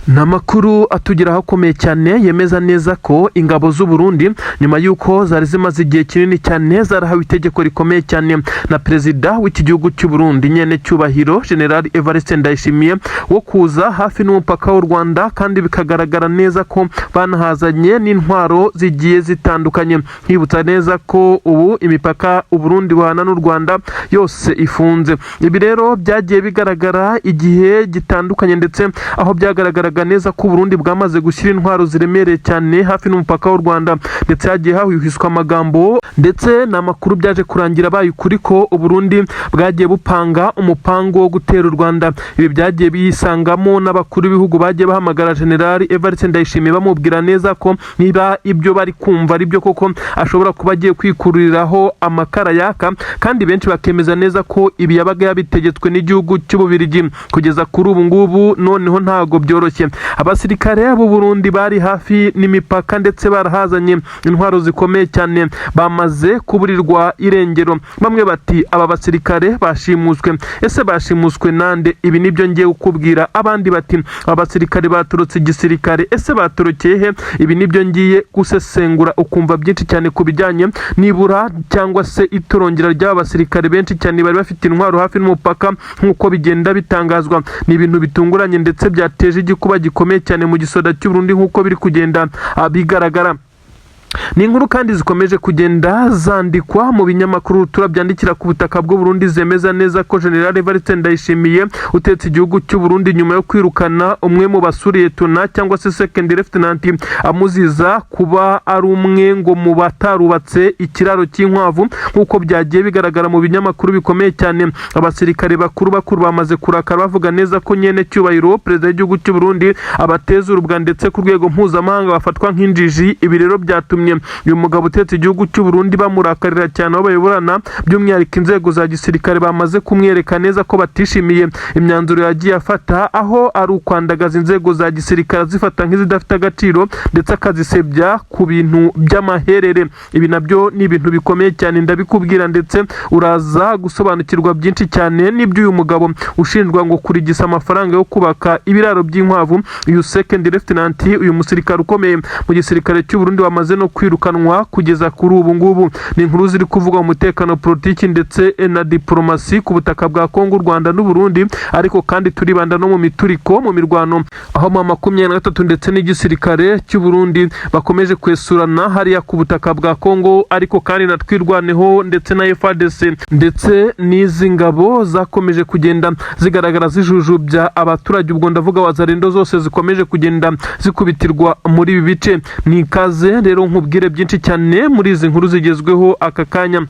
Namakuru atugeraho akomeye cyane yemeza neza ko ingabo z'u Burundi nyuma yuko zari zimaze igihe kinini cyane zarahawe itegeko rikomeye cyane na perezida w'iki gihugu cy'u Burundi nyene cyubahiro General Evariste Ndayishimiye wo kuza hafi n'umupaka w'u Rwanda, kandi bikagaragara neza ko banahazanye n'intwaro zigiye zitandukanye. Hibutsa neza ko ubu imipaka u Burundi buhana n'u Rwanda yose ifunze. Ibi rero byagiye bigaragara igihe gitandukanye, ndetse aho byagaragara neza ko Burundi bwamaze gushyira intwaro ziremereye cyane hafi n'umupaka w'u Rwanda, ndetse hagiye hahwihwiswa amagambo, ndetse n'amakuru byaje kurangira baye ukuri ko Burundi bwagiye bupanga umupango wo gutera u Rwanda. Ibi byagiye biyisangamo n'abakuru b'ibihugu bagiye bahamagara General Evariste Ndayishimiye bamubwira neza ko niba ibyo bari kumva ari byo koko ashobora kuba agiye kwikururiraho amakara yaka, kandi benshi bakemeza neza ko ibi yabaga yabitegetswe n'igihugu cy'Ububirigi. Kugeza kuri ubu ngubu noneho ntago byoroshye. Abasirikare b'u Burundi bari hafi n'imipaka ndetse barahazanye intwaro zikomeye cyane bamaze kuburirwa irengero. Bamwe bati aba basirikare bashimuswe. Ese bashimuswe nande? Ibi nibyo ngiye kukubwira. Abandi bati abasirikare baturutse igisirikare. Ese baturukeye he? Ibi nibyo ngiye gusesengura ukumva byinshi cyane kubijyanye nibura cyangwa se itorongera ry'abasirikare benshi cyane bari bafite intwaro hafi n'umupaka nk'uko bigenda bitangazwa. Ni ibintu bitunguranye ndetse byateje igikuba gikomeye cyane mu gisoda cy'u Burundi nk'uko biri kugenda bigaragara. Ni inkuru kandi zikomeje kugenda zandikwa mu binyamakuru turabyandikira ku butaka bw'u Burundi zemeza neza ko General Evariste Ndayishimiye utetse igihugu cy'u Burundi nyuma yo kwirukana umwe mu basuriye tuna cyangwa se second lieutenant amuziza kuba ari umwe ngo mu batarubatse ikiraro cy'inkwavu, nk'uko byagiye bigaragara mu binyamakuru bikomeye cyane. Abasirikare bakuru bamaze kurakara bavuga neza ko nyene cyubahiro perezida w'igihugu cy'u Burundi abateza urubwa, ndetse ku rwego mpuzamahanga bafatwa nk'injiji. Ibi rero byatumye uyu mugabo utetse igihugu cy'u Burundi bamurakarira cyane, aho bayoborana by'umwihariko inzego za gisirikare bamaze kumwereka neza ko batishimiye imyanzuro yagiye afata, aho ari ukwandagaza inzego za gisirikare zifata nk'izidafite agaciro ndetse akazisebya ku bintu by'amaherere. Ibi nabyo ni ibintu bikomeye cyane ndabikubwira, ndetse uraza gusobanukirwa byinshi cyane n'ibyo uyu mugabo ushinjwa ngo kurigisa amafaranga yo kubaka ibiraro by'inkwavu. Uyu second lieutenant, uyu musirikare ukomeye mu gisirikare cy'u Burundi wamaze no kwirukanwa kugeza kuri ubu ngubu. Ni inkuru ziri kuvuga umutekano, politiki ndetse na diplomasi ku butaka bwa Kongo, Rwanda n'u Burundi, ariko kandi turibanda no mu mituriko mu mirwano, aho mu 23 ndetse n'igisirikare cy'u Burundi bakomeje kwesurana hariya ku butaka bwa Kongo, ariko kandi na twirwaneho ndetse na FARDC ndetse n'izi ngabo zakomeje kugenda zigaragara zijujubya abaturage. Ubwo ndavuga wazarendo zose zikomeje kugenda zikubitirwa muri ibi bice. Ni ikaze rero nkubwire byinshi cyane muri izi nkuru zigezweho aka kanya.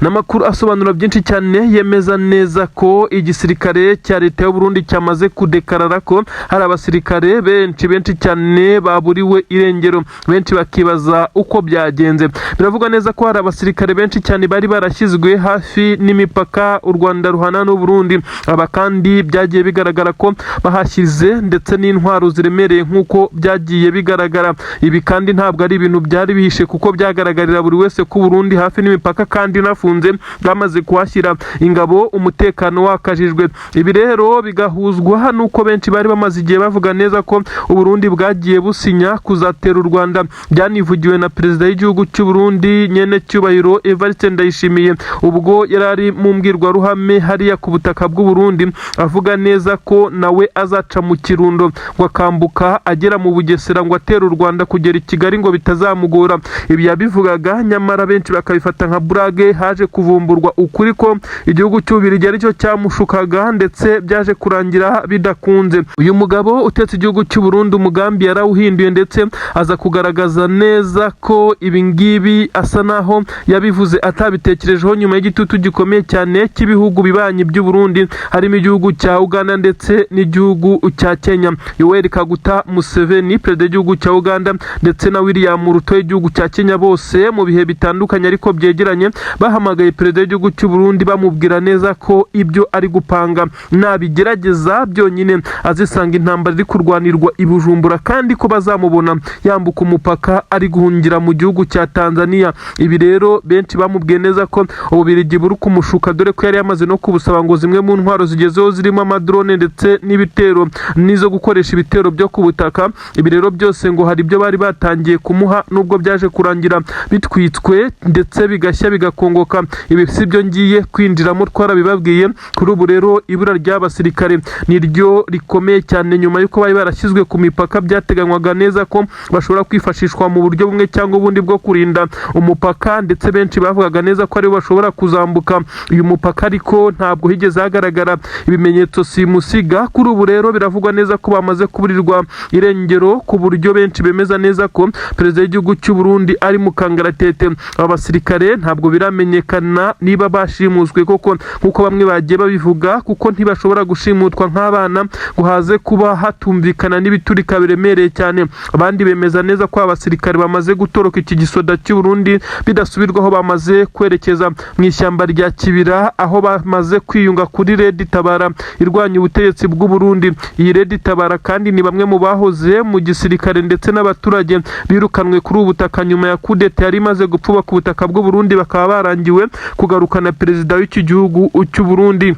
Namakuru asobanura byinshi cyane yemeza neza ko igisirikare cya leta y'u Burundi cyamaze kudekarara ko hari abasirikare benshi cyane baburiwe irengero. Benshi bakibaza uko byagenze. Biravuga neza ko hari abasirikare benshi cyane bari barashyizwe hafi n'imipaka u Rwanda ruhana n'u Burundi. Aba kandi byagiye bigaragara ko bahashyize ndetse n'intwaro ziremereye nk'uko byagiye bigaragara. Ibi kandi ntabwo ari ibintu byari bihishe, kuko byagaragarira buri wese ku Burundi hafi n'imipaka kandi nafunze bamaze kuhashyira ingabo, umutekano wakajijwe. Ibi rero bigahuzwa nuko benshi bari bamaze igihe bavuga neza ko u Burundi bwagiye businya kuzatera u Rwanda. Byanivugiwe na perezida w'igihugu cy'u Burundi nyene cyubahiro Evariste Ndayishimiye ubwo yarari mu mbwirwaruhame hariya ku butaka bw'u Burundi, avuga neza ko nawe azaca mu Kirundo ngo akambuka agera mu Bugesera ngo atera u Rwanda kugera i Kigali ngo bitazamugora. Ibi yabivugaga, nyamara benshi bakabifata nka burage. Haje kuvumburwa ukuri ko igihugu cy'Ububirigi aricyo cyamushukaga, ndetse byaje kurangira bidakunze. Uyu mugabo utetse igihugu cy'u Burundi umugambi yarawuhinduye, ndetse aza kugaragaza neza ko ibi ngibi asa naho yabivuze atabitekerejeho nyuma y'igitutu gikomeye cyane cy'ibihugu bibanyi by'u Burundi, harimo igihugu cya Uganda ndetse n'igihugu cya Kenya. Yoweri Kaguta Museveni perezida w'igihugu cya Uganda ndetse na William Ruto w'igihugu cya Kenya, bose mu bihe bitandukanye ariko byegeranye bahamagaye perezida w'igihugu cy'u Burundi bamubwira neza ko ibyo ari gupanga nabigerageza byonyine azisanga intambara iri kurwanirwa i Bujumbura kandi ko bazamubona yambuka umupaka ari guhungira mu gihugu cya Tanzania. Ibi rero benshi bamubwiye neza ko Ububirigi buri kumushuka dore ko yari yamaze no kubusaba ngo zimwe mu ntwaro zigezeho zirimo amadrone ndetse n'ibitero nizo gukoresha ibitero byo ku butaka. Ibi rero byose ngo hari ibyo bari batangiye kumuha nubwo byaje kurangira bitwitswe ndetse bigashya bigakongoka. Ibi si byo ngiye kwinjiramo twarabibabwiye. Kuri ubu rero ibura ry'abasirikare niryo rikomeye cyane nyuma y'uko bari barashyizwe ku mipaka byateganywaga neza ko bashobora kwifashishwa mu buryo bumwe cyangwa ubundi bwo kurinda umupaka, ndetse benshi bavugaga neza ko aribo bashobora kuzambuka uyu mupaka, ariko ntabwo higeze hagaragara ibimenyetso simusiga. Kuri ubu rero biravugwa neza ko bamaze kuburirwa irengero ku buryo benshi bemeza neza ko perezida w'igihugu cy'u Burundi ari mu kangaratete. Aba basirikare ntabwo biramenyekana niba bashimuswe koko nkuko bamwe bagiye babivuga, kuko ntibashobora gushimutwa nk'abana ngo haze kuba hatumvikana n'ibiturika biremereye cyane. Abandi bemeza neza ko abasirikare bamaze gutoroka iki gisoda cy'u Burundi bidasubirwaho, bamaze kwerekeza mu ishyamba rya Kibira aho bamaze kwiyunga kuri Red Tabara irwanya ubutegetsi bw'u Burundi. Iyi Red Tabara kandi ni bamwe mu bahoze mu gisirikare ndetse n'abaturage birukanwe kuri ubu butaka nyuma ya kudeta yari imaze gupfuba ku butaka bw'u Burundi, bakaba barangiwe kugarukana perezida w'iki gihugu cy'u Burundi.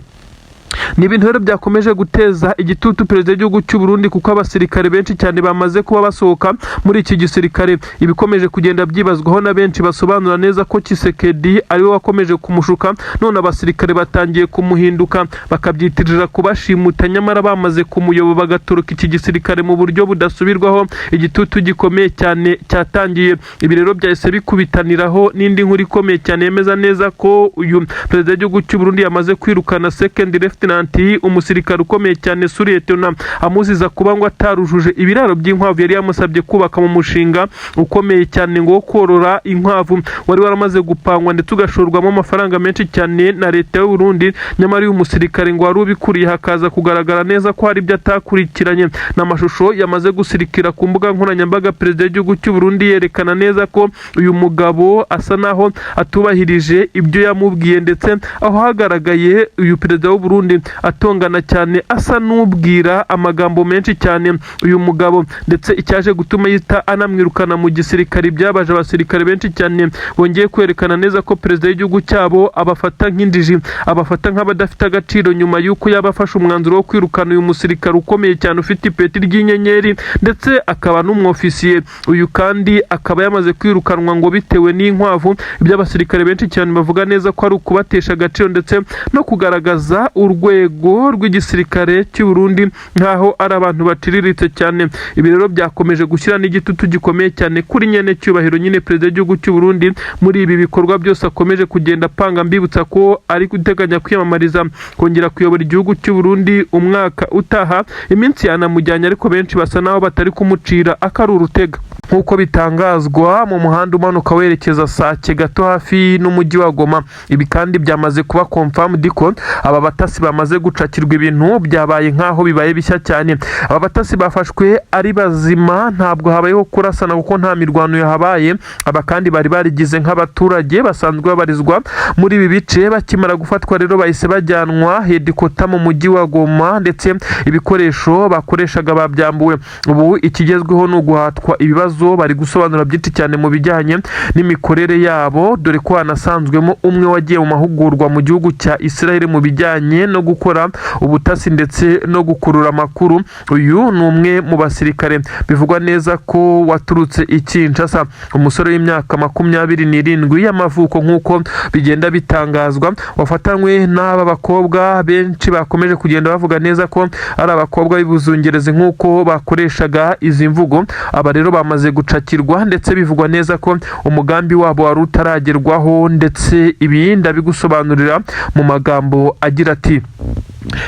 Ni ibintu rero byakomeje guteza igitutu perezida w'igihugu cy'u Burundi, kuko abasirikare benshi cyane bamaze kuba basohoka muri iki gisirikare. Ibikomeje kugenda byibazwaho na benshi basobanura neza ko Tshisekedi ariwe wakomeje kumushuka, none abasirikare batangiye kumuhinduka bakabyitirira kubashimuta, nyamara bamaze kumuyoba bagatoroka iki gisirikare mu buryo budasubirwaho. Igitutu gikomeye cyane cyatangiye. Ibi rero byahise bikubitaniraho n'indi nkuru ikomeye cyane yemeza neza ko uyu perezida w'igihugu cy'u Burundi yamaze kwirukana second Lieutenant, umusirikare ukomeye cyane Suretona, amuziza kuba ngo atarujuje ibiraro by'inkwavu yari yamusabye kubaka mu mushinga ukomeye cyane ngo korora inkwavu wari waramaze gupangwa ndetse ugashorwamo amafaranga menshi cyane na leta y'u Burundi. Nyamara uyu musirikare ngo wari ubikuriye hakaza kugaragara neza ko hari ibyo atakurikiranye. N'amashusho yamaze gusirikira ku mbuga nkoranyambaga perezida w'igihugu cy'u Burundi yerekana neza ko uyu mugabo asa naho atubahirije ibyo yamubwiye, ndetse aho hagaragaye uyu perezida w'u Burundi atongana cyane asa n'ubwira amagambo menshi cyane uyu mugabo, ndetse icyaje gutuma yita anamwirukana mu gisirikare byabaje abasirikare benshi cyane bongeye kwerekana neza ko perezida w'igihugu cyabo abafata nk'indiji, abafata nk'abadafite agaciro nyuma y'uko yabafashe umwanzuro wo kwirukana uyu musirikare ukomeye cyane ufite ipeti ry'inyenyeri ndetse akaba n'umwofisiye. Uyu kandi akaba yamaze kwirukanwa ngo bitewe n'inkwavu. Iby'abasirikare benshi cyane bavuga neza ko ari ukubatesha agaciro ndetse no kugaragaza urwego rw'igisirikare cy'u Burundi nkaho ari abantu baciriritse cyane. Ibi rero byakomeje gushyira n'igitutu gikomeye cyane kuri nyene cyubahiro nyine perezida w'igihugu cy'u Burundi muri ibi bikorwa byose akomeje kugenda apanga. Mbibutsa ko ari guteganya kwiyamamariza kongera kuyobora igihugu cy'u Burundi umwaka utaha. Iminsi yanamujyanye ariko benshi basa naho batari kumucira akari urutega nk'uko bitangazwa mu muhanda umanuka werekeza Sake gato hafi n'umujyi wa Goma. Ibi kandi byamaze kuba confirmed ko aba batasi bamaze gucakirwa ibintu byabaye nkaho bibaye bishya cyane. Aba batasi bafashwe ari bazima, ntabwo habayeho kurasana kuko nta mirwano yahabaye. Aba kandi bari barigize nk'abaturage basanzwe babarizwa muri ibi bice. Bakimara gufatwa rero bahise bajyanwa hedikota mu mujyi wa Goma, ndetse ibikoresho bakoreshaga babyambuwe. Ubu ikigezweho ni uguhatwa ibibazo. Bari gusobanura byinshi cyane mu bijyanye n'imikorere yabo, dore ko hanasanzwemo umwe wagiye mu mahugurwa mu gihugu cya Israel mu bijyanye no gukora ubutasi ndetse no gukurura amakuru. Uyu ni umwe mu basirikare bivugwa neza ko waturutse i Kinshasa, umusore w'imyaka 27 y'amavuko nk'uko bigenda bitangazwa, wafatanywe n'aba bakobwa benshi bakomeje kugenda bavuga neza ko ari abakobwa b'ibuzungerezi nk'uko bakoreshaga izi mvugo. Aba rero bamaze gucakirwa ndetse bivugwa neza ko umugambi wabo wari utaragerwaho, ndetse ibi ndabigusobanurira mu magambo agira ati: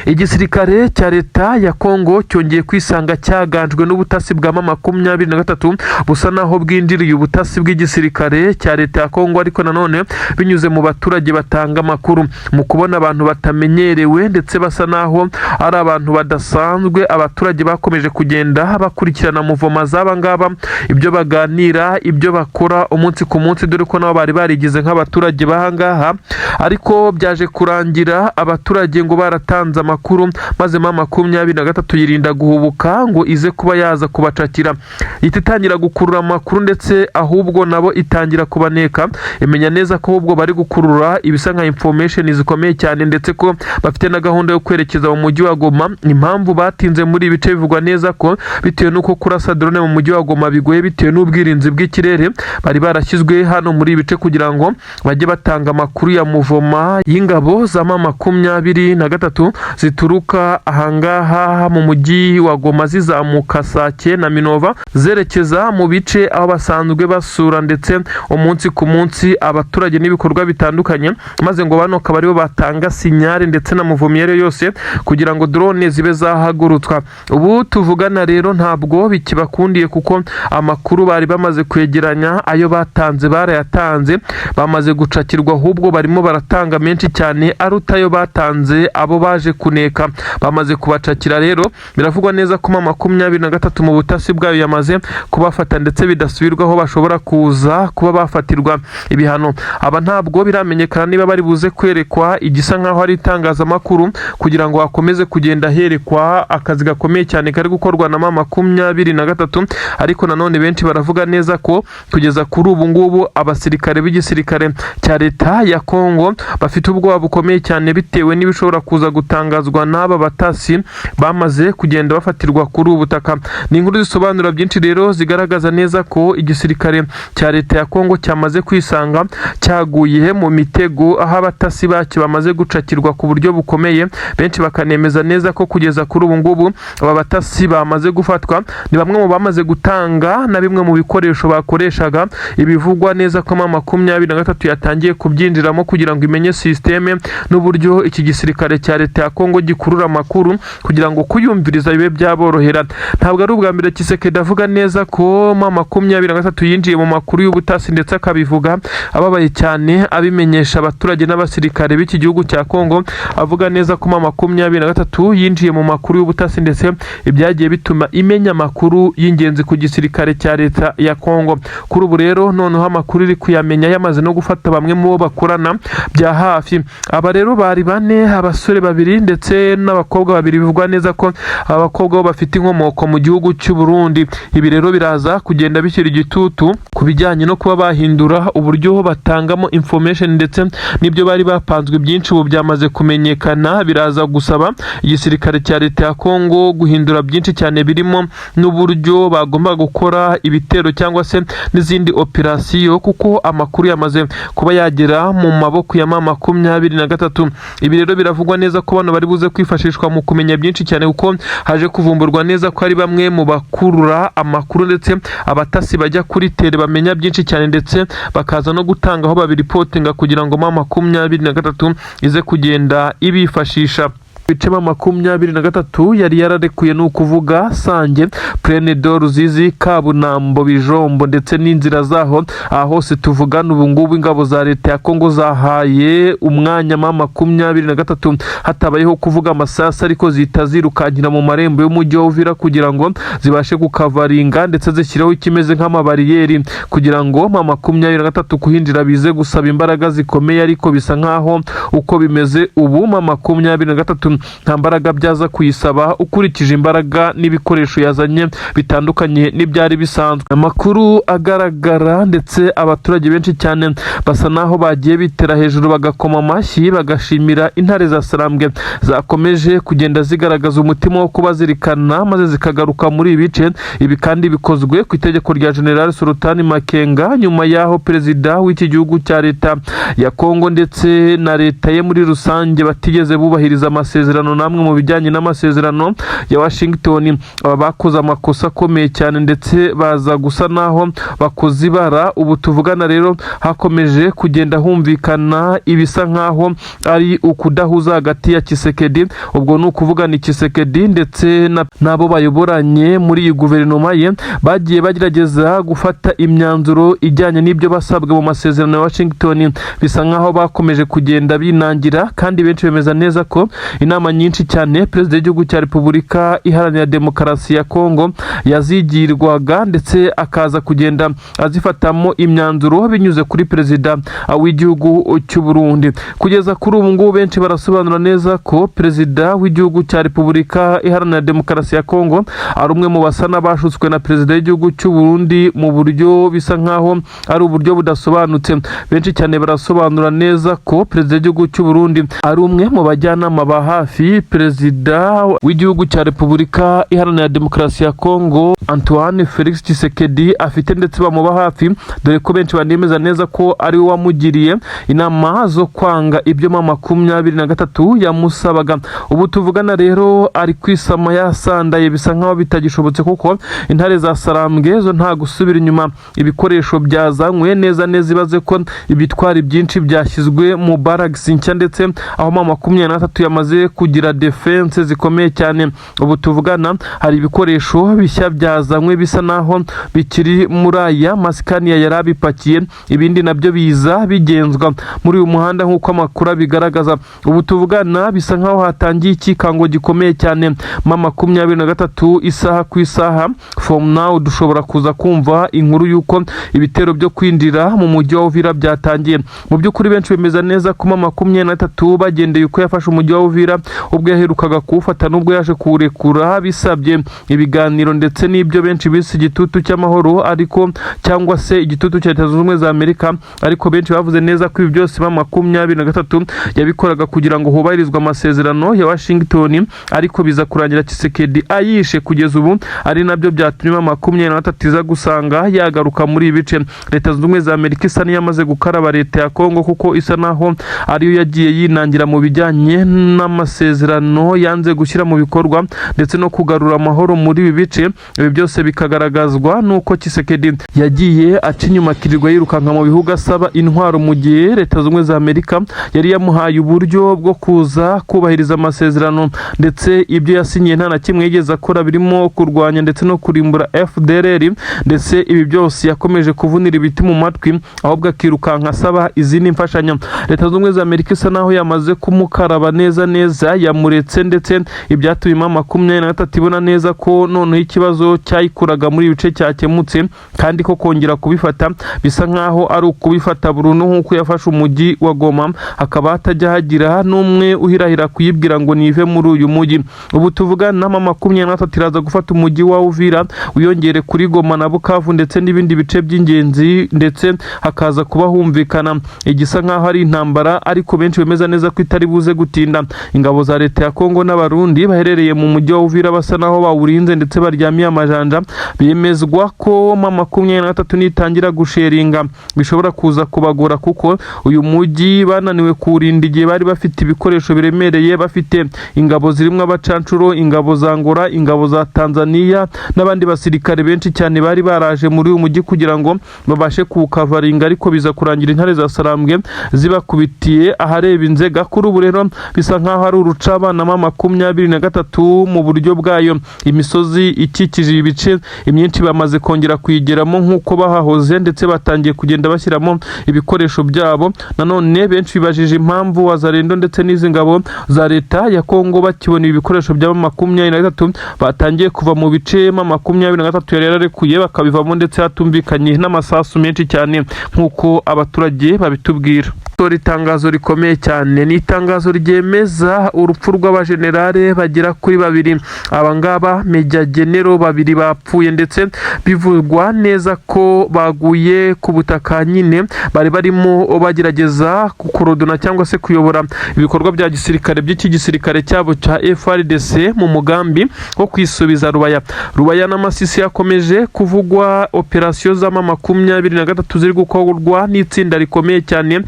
Igisirikare cya leta ya Kongo cyongeye kwisanga cyaganjwe n'ubutasi bwa M23 busa naho bwinjiriye ubutasi bw'igisirikare cya leta ya Kongo, ariko nanone binyuze mu baturage batanga amakuru. Mu kubona abantu batamenyerewe ndetse basa naho ari abantu badasanzwe, abaturage bakomeje kugenda bakurikirana muvoma z'aba ngaba, ibyo baganira, ibyo bakora umunsi ku munsi, dore ko nabo bari barigize nk'abaturage bahangaha, ariko byaje kurangira abaturage ngo baratanze amakuru, maze M23 yirinda guhubuka ngo ize kuba yaza kubacakira. Itangira gukurura amakuru ndetse ahubwo nabo itangira kubaneka, imenya neza ko ahubwo bari gukurura ibisa nka information zikomeye cyane, ndetse ko bafite na gahunda yo kwerekeza mu mujyi wa Goma. Impamvu batinze muri ibice bivugwa neza ko bitewe nuko kurasa drone mu mujyi wa Goma bigoye bitewe n'ubwirinzi bw'ikirere, bari barashyizwe hano muri ibice kugira ngo bajye batanga amakuru ya muvoma y'ingabo za M23 zituruka ahangaha mu mujyi wa Goma zizamuka Sake na Minova zerekeza mu bice aho basanzwe basura ndetse umunsi ku munsi abaturage n'ibikorwa bitandukanye, maze ngo bano akaba aribo batanga sinyare ndetse na muvomiyere yose kugira ngo drone zibe zahagurutswa. Ubu tuvugana rero ntabwo bikibakundiye kuko amakuru bari bamaze kwegeranya, ayo batanze barayatanze, bamaze gucakirwa, ahubwo barimo baratanga menshi cyane aruta ayo batanze abo baje kuneka. Bamaze kubacakira rero, biravugwa neza ko M23 mu butasi bwayo yamaze kubafata ndetse bidasubirwaho, bashobora kuza kuba bafatirwa ibihano. Aba ntabwo biramenyekana niba bari buze kwerekwa igisa nkaho ari itangazamakuru kugira ngo hakomeze kugenda herekwa akazi gakomeye cyane kari gukorwa na M23, ariko nanone benshi baravuga neza ko kugeza kuri ubu ngubu abasirikare b'igisirikare cya leta ya Kongo bafite ubwoba bukomeye cyane bitewe n'ibishobora kuza gutangazwa n'aba batasi bamaze kugenda bafatirwa kuri ubu butaka. Ni inkuru zisobanura byinshi rero zigaragaza neza ko igisirikare cya leta ya Kongo cyamaze kwisanga cyaguye mu mitego, aho abatasi bacyo bamaze gucakirwa ku buryo bukomeye. Benshi bakanemeza neza ko kugeza kuri ubu ngubu aba batasi bamaze gufatwa ni bamwe mu bamaze gutanga na bimwe mu bikoresho bakoreshaga. Ibivugwa neza ko M23 yatangiye kubyinjiramo kugira ngo imenye systeme n'uburyo iki gisirikare cya leta ya Kongo gikurura amakuru kugira ngo kuyumviriza bibe byaborohera. Ntabwo ari ubwa mbere Tshisekedi avuga neza ko M23 yinjiye mu makuru y'ubutasi ndetse akabivuga ababaye cyane, abimenyesha abaturage n'abasirikare b'iki gihugu cya Kongo, avuga neza ko M23 yinjiye mu makuru y'ubutasi ndetse ibyagiye bituma imenya amakuru y'ingenzi ku gisirikare cya leta ya Kongo. Kuri ubu rero noneho amakuru iri kuyamenya, yamaze no gufata bamwe mu bo bakorana bya hafi. Aba rero bari bane, abasore babiri ndetse n'abakobwa babiri. Bivugwa neza ko abakobwa bo bafite inkomoko mu gihugu cy'u Burundi. Ibi rero biraza kugenda bishyira igitutu ku bijyanye no kuba bahindura uburyo batangamo information ndetse n'ibyo bari bapanzwe byinshi ubu byamaze kumenyekana. Biraza gusaba igisirikare cya leta ya Kongo guhindura byinshi cyane, birimo n'uburyo bagomba gukora ibitero cyangwa se n'izindi operasiyo, kuko amakuru yamaze kuba yagera mu maboko ya M23. Ibi rero biravugwa neza ko bano bari buze kwifashishwa mu kumenya byinshi cyane, kuko haje kuvumburwa neza ko ari bamwe mu bakurura amakuru ndetse abatasi bajya kuri tere bamenya byinshi cyane, ndetse bakaza no gutanga aho babiripotinga kugira ngo M23 ize kugenda ibifashisha. Bice M23 yari yararekuye ni ukuvuga Sange, Plaine de Ruzizi, Kabunambo, Bijombo ndetse n'inzira zaho. Aha hose tuvugana ubu ngubu ingabo za leta ya Kongo zahaye umwanya M23 hatabayeho kuvuga amasasa, ariko zihita zirukankira mu marembo y'umujyi wa Uvira kugira ngo zibashe gukavaringa ndetse zishyiraho ikimeze nk'amabariyeri kugira ngo M23 kuhinjira bize gusaba imbaraga zikomeye, ariko bisa nkaho uko bimeze ubu M23 nta mbaraga byaza kuyisaba ukurikije imbaraga n'ibikoresho yazanye bitandukanye n'ibyari bisanzwe. Amakuru agaragara ndetse abaturage benshi cyane basa naho bagiye bitera hejuru bagakoma amashyi bagashimira intare za Sarambwe zakomeje kugenda zigaragaza umutima wo kubazirikana maze zikagaruka muri ibice. Ibi kandi bikozwe ku itegeko rya General Sultani Makenga nyuma yaho perezida w'iki gihugu cya leta ya Kongo ndetse na leta ye muri rusange batigeze bubahiriza amasezerano amasezerano namwe mu bijyanye n'amasezerano ya Washington. Aba bakoze amakosa akomeye cyane ndetse baza gusa naho bakoze ibara. Ubu tuvugana rero hakomeje kugenda humvikana ibisa nkaho ari ukudahuza hagati ya Tshisekedi, ubwo ni ukuvugana Tshisekedi ndetse nabo bayoboranye muri iyi guverinoma ye bagiye bagerageza gufata imyanzuro ijyanye n'ibyo basabwe mu masezerano ya Washington. Bisa nkaho bakomeje kugenda binangira kandi benshi bemeza neza ko inama nyinshi cyane perezida w'igihugu cya Repubulika Iharanira Demokarasi ya Kongo yazigirwaga ndetse akaza kugenda azifatamo imyanzuro binyuze kuri perezida w'igihugu cy'u Burundi. Kugeza kuri ubu ngubu benshi barasobanura neza ko perezida w'igihugu cya Repubulika Iharanira Demokarasi ya Kongo ari umwe mu basa n'abashutswe na perezida w'igihugu cy'u Burundi mu buryo bisa nkaho ari uburyo budasobanutse. Benshi cyane barasobanura neza ko perezida w'igihugu cy'u Burundi ari umwe mu bajyanama ba hafi perezida w'igihugu cya Repubulika Iharanira Demokarasi ya Kongo Antoine Felix Tshisekedi afite ndetse bamuba hafi, dore ko benshi banemeza neza ko ari we wamugiriye inama zo kwanga ibyo 23 yamusabaga. Ubu tuvugana rero ari kwisama yasandaye, bisa nkaho bitagishobotse kuko intare za Sarambwe zo nta gusubira inyuma. Ibikoresho byazanywe neza ibaze ko ibitwari byinshi byashyizwe mu barracks nshya ndetse aho 23 yamaze kugira defense zikomeye cyane. Ubu tuvugana hari ibikoresho bishya byazanywe bisa naho bikiri muri aya masikaniya yarabipakiye, ibindi nabyo biza bigenzwa muri uyu muhanda nk'uko amakuru bigaragaza. Ubu tuvugana bisa nkaho hatangiye ikikango gikomeye cyane 23 isaha ku isaha. From now dushobora kuza kumva inkuru y'uko ibitero byo kwinjira mu mujyi wa Uvira byatangiye. Mu by'ukuri benshi bemeza neza ko 23 bagendeye uko yafashe umujyi wa Uvira ubwo yaherukaga kuwufata n'ubwo yaje kuwurekura bisabye ibiganiro ndetse n'ibyo benshi bise igitutu cy'amahoro ariko cyangwa se igitutu cya Leta Zunze Ubumwe za Amerika, ariko benshi bavuze neza ko ibi byose 23 yabikoraga kugira ngo hubahirizwe amasezerano ya Washington, ariko biza kurangira Tshisekedi ayishe kugeza ubu, ari nabyo byatumye 23 iza gusanga yagaruka muri ibice. Leta Zunze Ubumwe za Amerika isa n'iyamaze gukaraba leta ya Kongo kuko isa naho ariyo yagiye yinangira mu bijyanye n'amasezerano yanze gushyira mu bikorwa ndetse no kugarura amahoro muri ibi bice. Ibi byose bikagaragazwa nuko Tshisekedi yagiye aca inyuma kirirwa yirukanka mu bihugu asaba intwaro, mu gihe Leta Zunze Ubumwe za Amerika yari yamuhaye uburyo bwo kuza kubahiriza amasezerano ndetse ibyo yasinyiye nta na kimwe yigeze akora birimo kurwanya ndetse no kurimbura FDLR, ndetse ibi byose yakomeje kuvunira ibiti mu matwi ahubwo akirukanka asaba izindi mfashanyo. Leta Zunze Ubumwe za Amerika isa naho yamaze kumukaraba neza yamuretse, ndetse ibyatumye 23 ibona neza ko noneho ikibazo cyayikuraga muri ibice cyakemutse kandi ko kongera kubifata bisa nkaho ari ukubifata burundu nk'uko yafashe umujyi wa Goma, hakaba hatajya hagira n'umwe uhirahira kuyibwira ngo nive muri uyu mujyi. Ubu tuvugana 23 iraza gufata umujyi wa Uvira wiyongere kuri Goma na Bukavu ndetse n'ibindi bice by'ingenzi, ndetse hakaza kuba humvikana igisa nkaho ari intambara, ariko benshi bemeza neza ko itari buze gutinda. Ingabo za leta ya Kongo n'abarundi baherereye mu mujyi wa Uvira basa naho bawurinze ndetse baryamiye amajanja. Bemezwa ko 23 nitangira gusheringa bishobora kuza kubagora kuko uyu mujyi bananiwe kurinda igihe bari bafite ibikoresho biremereye, bafite ingabo zirimo abacancuro, ingabo za Angola, ingabo za Tanzania n'abandi basirikare benshi cyane bari baraje muri uyu mujyi kugira ngo babashe kuwukavaringa, ariko biza kurangira intare za Sarambwe zibakubitiye ahareba Inzega. Kuri ubu rero bisa nkaho ari urucabana 23 mu buryo bwayo. Imisozi ikikije ibice imyinshi bamaze kongera kuyigeramo nk'uko bahahoze ndetse batangiye kugenda bashyiramo ibikoresho byabo. Nanone benshi bibajije impamvu Wazalendo ndetse n'izi ngabo za leta ya Kongo bakibona ibikoresho bya 23 batangiye kuva mu bice 23 yari yararekuye bakabivamo ndetse hatumvikanye n'amasasu menshi cyane nk'uko abaturage babitubwira. Itangazo rikomeye cyane ni itangazo ryemeza urupfu rw'abajenerale bagera kuri 2. Abangaba Meja Genero 2 bapfuye ndetse bivugwa neza ko baguye ku butaka nyine bari barimo bagerageza kukorodona cyangwa se kuyobora ibikorwa bya gisirikare by'iki gisirikare cyabo cya FARDC mu mugambi wo kwisubiza Rubaya n'Amasisi yakomeje kuvugwa operasiyo z'ama 23 ziri gukorwa n'itsinda rikomeye cyane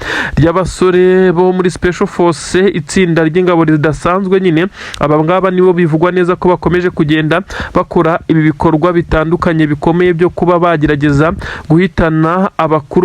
ry'abasore bo muri Special Force, itsinda ry'ingabo ingabo zidasanzwe nyine aba ngaba nibo bivugwa neza ko bakomeje kugenda bakora ibi bikorwa bitandukanye bikomeye byo kuba bagerageza guhitana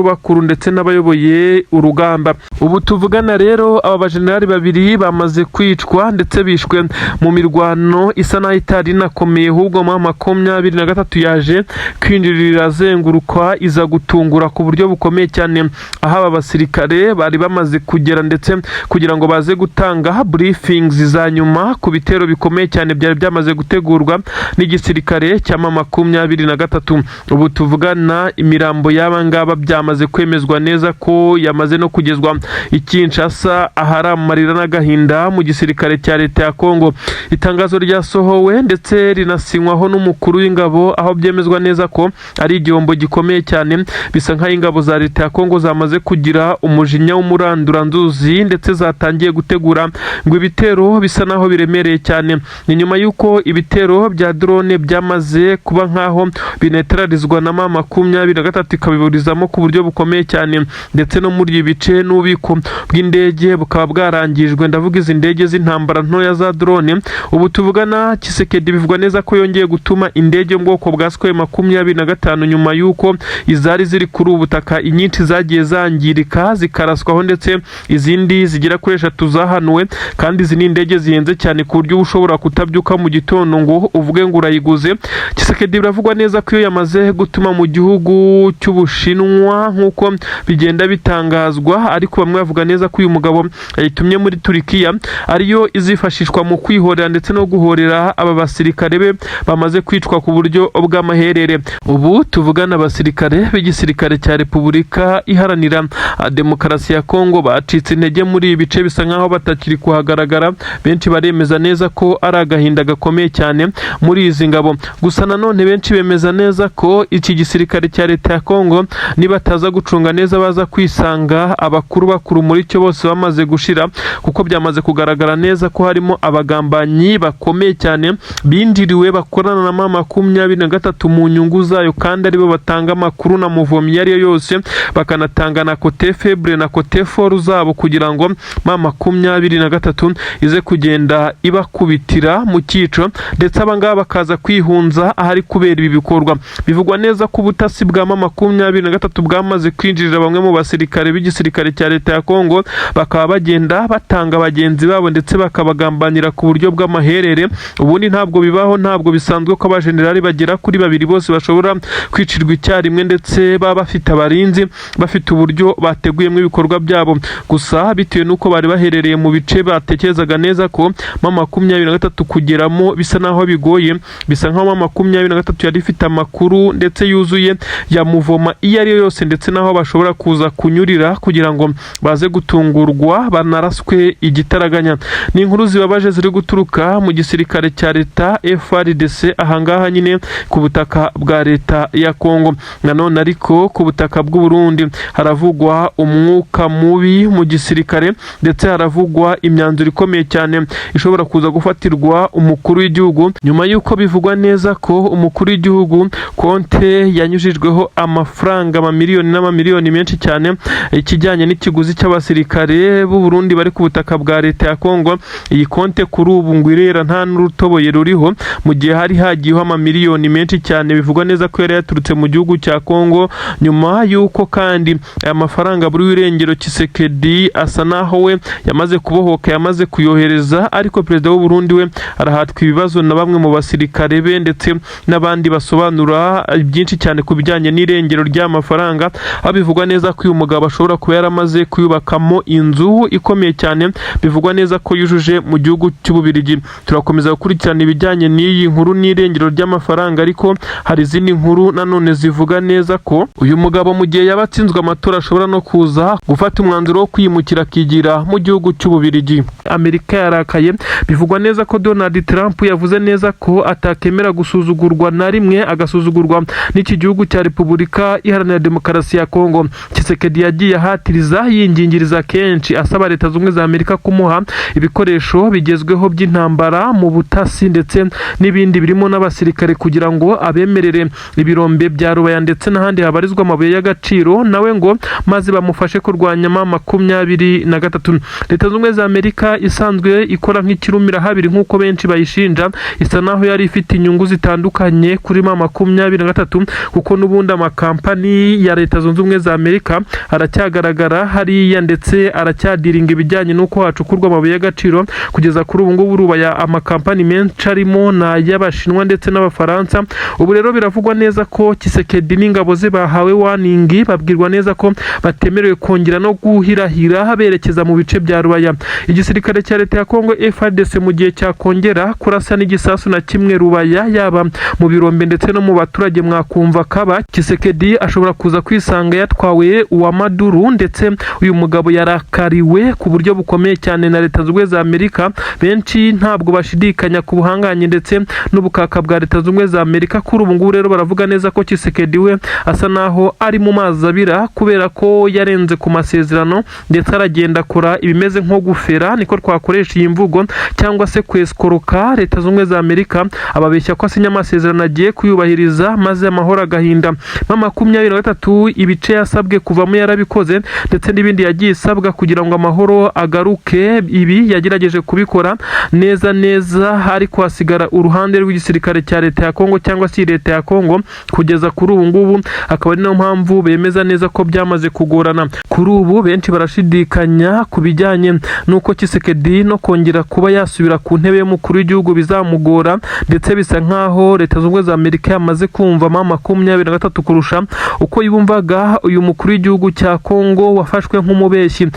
bakuru ndetse n'abayoboye urugamba. Ubu tuvugana rero aba bajenerali babiri bamaze kwicwa ndetse bishwe mu mirwano isa naho itari inakomeye, ahubwo mu 23 yaje kwinjirira azenguruka iza gutungura ku buryo bukomeye cyane, aho aba basirikare bari bamaze kugera ndetse kugira ngo baze gutanga briefings za nyuma ku bitero bikomeye cyane byari byamaze gutegurwa n'igisirikare cya 23. Ubu tuvugana imirambo y'aba ngaba byamaze kwemezwa neza ko yamaze no kugezwa i Kinshasa, ahari amarira n'agahinda mu gisirikare cya leta ya Kongo. Itangazo ryasohowe ndetse rinasinywaho n'umukuru w'ingabo, aho byemezwa neza ko ari igihombo gikomeye cyane, bisa nk'aho ingabo za leta ya Kongo zamaze kugira umujinya w'umuranduranzuzi ndetse zatangiye gutegura ngo ibitero bisa naho biremereye cyane. Ni nyuma y'uko ibitero bya drone byamaze kuba nk'aho binetralizwa na 23 ikabiburizamo ku buryo bukomeye cyane, ndetse no muri ibice n'ububiko bw'indege bukaba bwarangijwe. Ndavuga izi ndege z'intambara ntoya za drone. Ubu tuvugana Tshisekedi bivugwa neza ko yongeye gutuma indege mu bwoko bwa Su-25 nyuma y'uko izari ziri kuri ubutaka inyinshi zagiye zangirika zikaraswaho, ndetse izindi zigera kuri 3 zahanuwe, kandi izi ni indege zihenze cyane ku buryo ushobora kutabyuka mu gitondo ngo uvuge ngo urayiguze. Tshisekedi biravugwa neza ko iyo yamaze gutuma mu gihugu cy'Ubushinwa nk'uko bigenda bitangazwa, ariko bamwe bavuga neza ko uyu mugabo yayitumye muri Turikiya ariyo izifashishwa mu kwihorera ndetse no guhorera aba basirikare be bamaze kwicwa ku buryo bw'amaherere. Ubu tuvugana abasirikare b'igisirikare cya Repubulika Iharanira Demokarasi ya Kongo bacitse intege muri ibi bice, bisa nkaho batakiri kuhagaragara. Benshi baremeza neza ko ari agahinda gakomeye cyane muri izi ngabo. Gusa nanone benshi bemeza neza ko iki gisirikare cya leta ya Kongo nibataza gucunga neza baza kwisanga abakuru muri cyo bose bamaze gushira, kuko byamaze kugaragara neza ko harimo abagambanyi bakomeye cyane bindiriwe bakorana na 23 mu nyungu zayo, kandi aribo batanga amakuru na muvomyi ariyo yose, bakanatanga na kote febre na kote foru zabo kugira ngo 23 ize kugenda ibakubitira mu cyico, ndetse abangaba bakaza kwihunza ahari kubera ibi bikorwa. Bivugwa neza ko ubutasi bwa 23 bwamaze kwinjirira bamwe mu basirikare b'igisirikare cya leta ya Kongo, bakaba bagenda batanga bagenzi babo ndetse bakabagambanira ku buryo bw'amaherere. Ubundi ntabwo bibaho, ntabwo bisanzwe ko abajenerali bagera kuri 2 bose bashobora kwicirwa icyarimwe, ndetse baba bafite abarinzi, bafite uburyo bateguyemo ibikorwa byabo. Gusa bitewe n'uko bari baherereye mu bice batekerezaga neza ko 23 kugeramo bisa naho bigoye, bisa nkaho 23 yari ifite amakuru ndetse yuzuye ya muvoma iyo ariyo yose, ndetse naho bashobora kuza kunyurira kugira ngo baze gutungurwa banaraswe igitaraganya. Ni inkuru zibabaje ziri guturuka mu gisirikare cya leta FARDC ahangaha nyine ku butaka bwa leta ya Kongo. Nanone ariko ku butaka bw'u Burundi haravugwa umwuka mubi mu gisirikare, ndetse haravugwa imyanzuro ikomeye cyane ishobora kuza gufatirwa umukuru w'igihugu, nyuma y'uko bivugwa neza ko umukuru w'igihugu konte yanyujijweho amafaranga amamiliyoni menshi cyane ikijyanye n'ikiguzi cy'abasirikare b'u Burundi bari ku butaka bwa leta ya Kongo. Iyi konte kuri ubu ngo irera nta n'urutoboye ruriho, mu gihe hari hagiyeho amamiliyoni menshi cyane. Bivugwa neza ko yari yaturutse mu gihugu cya Kongo, nyuma y'uko kandi aya mafaranga buri irengero Tshisekedi asa naho we yamaze kubohoka, yamaze kuyohereza, ariko perezida w'u Burundi we arahatwa ibibazo na bamwe mu basirikare be ndetse n'abandi basobanura byinshi cyane ku bijyanye n'irengero ry'amafaranga. Bivugwa neza ko uyu mugabo ashobora kuba yaramaze kuyubakamo inzu ikomeye cyane, bivugwa neza ko yujuje mu gihugu cy'Ububirigi. Turakomeza gukurikirana ibijyanye n'iyi nkuru n'irengero ry'amafaranga, ariko hari izindi nkuru nanone zivuga neza ko uyu mugabo mu gihe yabatsinzwe amatora ashobora no kuza gufata umwanzuro wo kwimukira akigira mu gihugu cy'Ububirigi. Amerika yarakaye. Bivugwa neza ko Donald Trump yavuze neza ko atakemera gusuzugurwa na rimwe, agasuzugurwa n'iki gihugu cya Repubulika Iharanira Demokarasi ya Kongo. Tshisekedi yagiye ahatiriza yingingiriza kenshi asaba leta z'ubumwe za Amerika kumuha ibikoresho bigezweho by'intambara mu butasi ndetse n'ibindi birimo n'abasirikare kugira ngo abemerere ibirombe bya Rubaya ndetse n'ahandi habarizwa amabuye y'agaciro nawe ngo maze bamufashe kurwanya 23. Leta z'ubumwe za Amerika Amerika isanzwe ikora nk'ikirumira habiri nk'uko benshi bayishinja, isa naho yari ifite inyungu zitandukanye kuri M23 kuko n'ubundi amakampani ya Leta Zunze Ubumwe za Amerika aracyagaragara hariya ndetse aracyadiringa ibijyanye n'uko hacukurwa amabuye y'agaciro. Kugeza kuri ubu ngubu rubaya amakampani menshi arimo na y'Abashinwa ndetse n'Abafaransa. Ubu rero biravugwa neza ko Tshisekedi n'ingabo ze bahawe warning, babwirwa neza ko batemerewe kongera no guhirahira berekeza mu bice bya rubaya. Igisirikare cya Leta ya Kongo FARDC mu gihe cyakongera kurasa n'igisasu na kimwe rubaya, yaba mu birombe ndetse no mu baturage, mwakumva kaba Tshisekedi ashobora kuza kwisanga yatwawe uwa Maduru, ndetse uyu mugabo yarakariwe ku buryo bukomeye cyane na Leta Zunze Ubumwe za Amerika. Benshi ntabwo bashidikanya ku buhanganye ndetse n'ubukaka bwa Leta Zunze Ubumwe za Amerika. Kuri ubu ngubu rero baravuga neza ko Tshisekedi we asa naho ari mu mazi abira kubera ko yarenze ku masezerano ndetse aragenda akora ibimeze nko gufera, niko twakoresha iyi mvugo, cyangwa se kweskoroka Leta Zunze Ubumwe za Amerika, ababeshya ko asinya amasezerano agiye kuyubahiriza maze amahoro agahinda. M23 ibice yasabwe kuvamo yarabikoze ndetse n'ibindi yagiye isabwa kugira ngo amahoro agaruke, ibi yagerageje kubikora neza, ariko hasigara uruhande rw'igisirikare cya Leta ya Kongo cyangwa se Leta ya Kongo. Kugeza kuri ubu ngubu akaba ari nayo mpamvu bemeza neza ko byamaze kugorana. Kuri ubu benshi barashidikanya ku bijyanye n'uko Tshisekedi no kongera kuba yasubira ku ntebe y'umukuru w'igihugu bizamugora, ndetse bisa nkaho Leta Zunze Ubumwe za Amerika yamaze kumva M23 kurusha uko yumvaga uyu mukuru w'igihugu cya Kongo wafashwe nk'umubeshyi,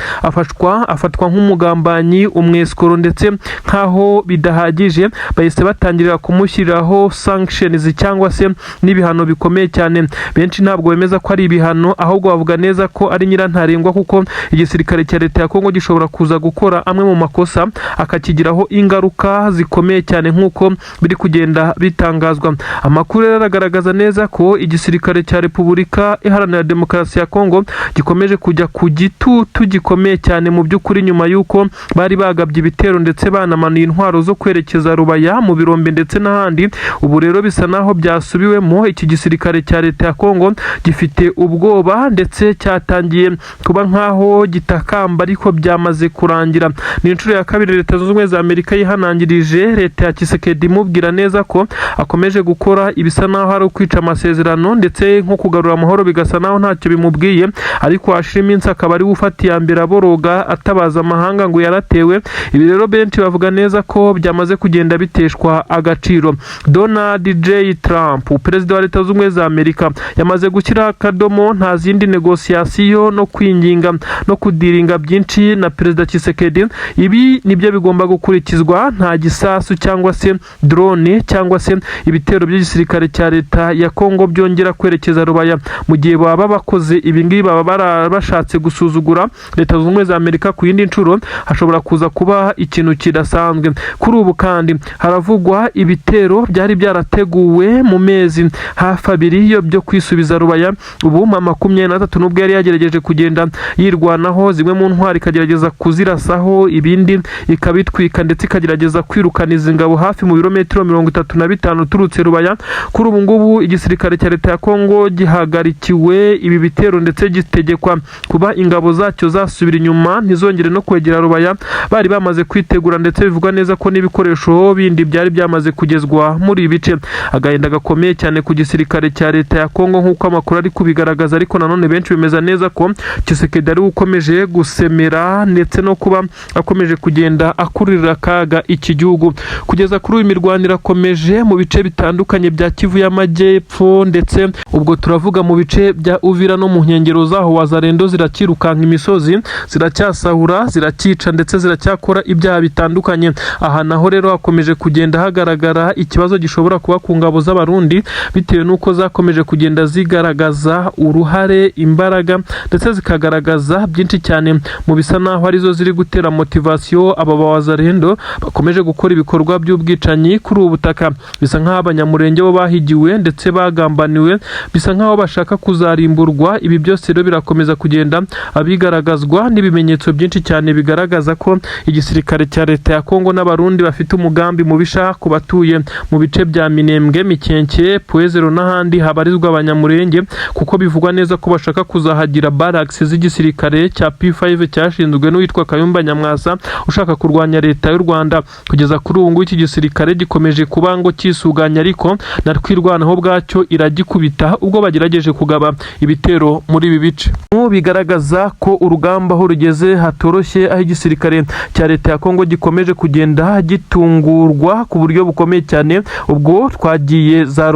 afatwa nk'umugambanyi, umweskoro, ndetse nkaho bidahagije bahise batangirira kumushyiriraho sanctions cyangwa se n'ibihano bikomeye cyane. Benshi ntabwo bemeza ko ari ibihano, ahubwo bavuga neza ko ari nyirantarengwa, kuko igisirikare cya Leta ya Kongo gishobora kuza gukora amwe mu makosa akakigiraho ingaruka zikomeye cyane nk'uko biri kugenda bitangazwa. Amakuru aragaragaza neza ko igisirikare cya Repubulika Iharanira Demokarasi ya Kongo gikomeje kujya ku gitutu gikomeye cyane mu by'ukuri, nyuma y'uko bari bagabye ibitero ndetse banamanuye intwaro zo kwerekeza rubaya mu birombe ndetse n'ahandi. Ubu rero bisa naho byasubiwemo, iki gisirikare cya Leta ya Kongo gifite ubwoba ndetse cyatangiye kuba nkaho gitakamba, ariko byamaze kurangira. Ni inshuro ya kabiri Leta Zunze Ubumwe za Amerika yihanangirije Leta ya Tshisekedi imubwira neza ko akomeje gukora ibisa naho ari ukwica amasezerano ndetse nko kugarura amahoro bigasa naho ntacyo bimubwiye, ariko hashira iminsi akaba ari ufata iya mbere aboroga atabaza amahanga ngo yaratewe. Ibi rero benshi bavuga neza ko byamaze kugenda biteshwa agaciro. Donald J. Trump, perezida wa Leta Zunze Ubumwe za Amerika, yamaze gushyira akadomo nta zindi negosiyasiyo no kwinginga no kudiringa byinshi na Perezida Tshisekedi. Ibi nibyo bigomba gukurikizwa, nta gisasu cyangwa se drone cyangwa se ibitero by'igisirikare cya Leta ya Kongo byongera kwerekeza rubaya. Mu gihe baba bakoze ibi ngibi baba bashatse gusuzugura Leta Zunze Ubumwe za Amerika ku yindi nshuro, hashobora kuza kuba ikintu kidasanzwe. Kuri ubu kandi haravugwa ibitero byari byarateguwe mu mezi hafi abiri yo byo kwisubiza rubaya. Ubu M23 nubwo yari yagerageje kugenda yirwanaho, zimwe mu ntwari ikagerageza kuzirasaho, ibindi ikabitwika ndetse ikagerageza kwirukana izi ngabo hafi mu birometero 35 turutse rubaya. Kuri ubu ngubu igisirikare cya Leta ya Kongo gihagarikiwe ibi bitero ndetse gitegekwa kuba ingabo zacyo zasubira inyuma ntizongere no kwegera rubaya. Bari bamaze kwitegura ndetse bivugwa neza ko n'ibikoresho bindi byari byamaze kugezwa muri ibice. Agahinda gakomeye cyane ku gisirikare cya Leta ya Kongo nk'uko amakuru ari kubigaragaza, ariko nanone benshi bemeza neza ko Tshisekedi ari ukomeje gusemera ndetse no kuba akomeje kugenda akurira akaga iki gihugu. Kugeza kuri uyu mirwano irakomeje mu bice bitandukanye bya Kivu y'Amajyepfo, ndetse ubwo turavuga mu bice bya Uvira no mu nkengero zaho Wazalendo zirakirukanka imisozi, ziracyasahura, zirakica ndetse ziracyakora ibyaha bitandukanye. Aha naho rero hakomeje kugenda hagaragara ikibazo gishobora kuba ku ngabo z'Abarundi bitewe n'uko zakomeje kugenda zigaragaza uruhare, imbaraga ndetse zikagaragaza byinshi cyane mu bisa naho arizo ziri gutera motivation aba Wazalendo bakomeje gukora ibikorwa by'ubwicanyi kuri ubu butaka. Bisa nkaho abanyamurenge bo bahigiwe ndetse bagambaniwe, bisa nkaho bashaka kuzarimburwa. Ibi byose rero birakomeza kugenda abigaragazwa n'ibimenyetso byinshi cyane bigaragaza ko igisirikare cya Leta ya Kongo n'Abarundi bafite umugambi mubisha ku batuye mu bice bya Minembwe, Mikenke, Puezero n'ahandi habarizwa abanyamurenge, kuko bivugwa neza ko bashaka kuzahagira barracks z'igisirikare cya P5 cyashinzwe n'uwitwa Kayumba Nyamwasa. Kinshasa ushaka kurwanya leta y'u Rwanda. Kugeza kuri ubu ngubu iki gisirikare gikomeje kuba ngo kisuganya, ariko na twirwanaho bwacyo iragikubita ubwo bagerageje kugaba ibitero muri ibi bice. Bigaragaza ko urugamba aho rugeze hatoroshye, aho igisirikare cya leta ya Kongo gikomeje kugenda gitungurwa ku buryo bukomeye cyane. Ubwo twagiye za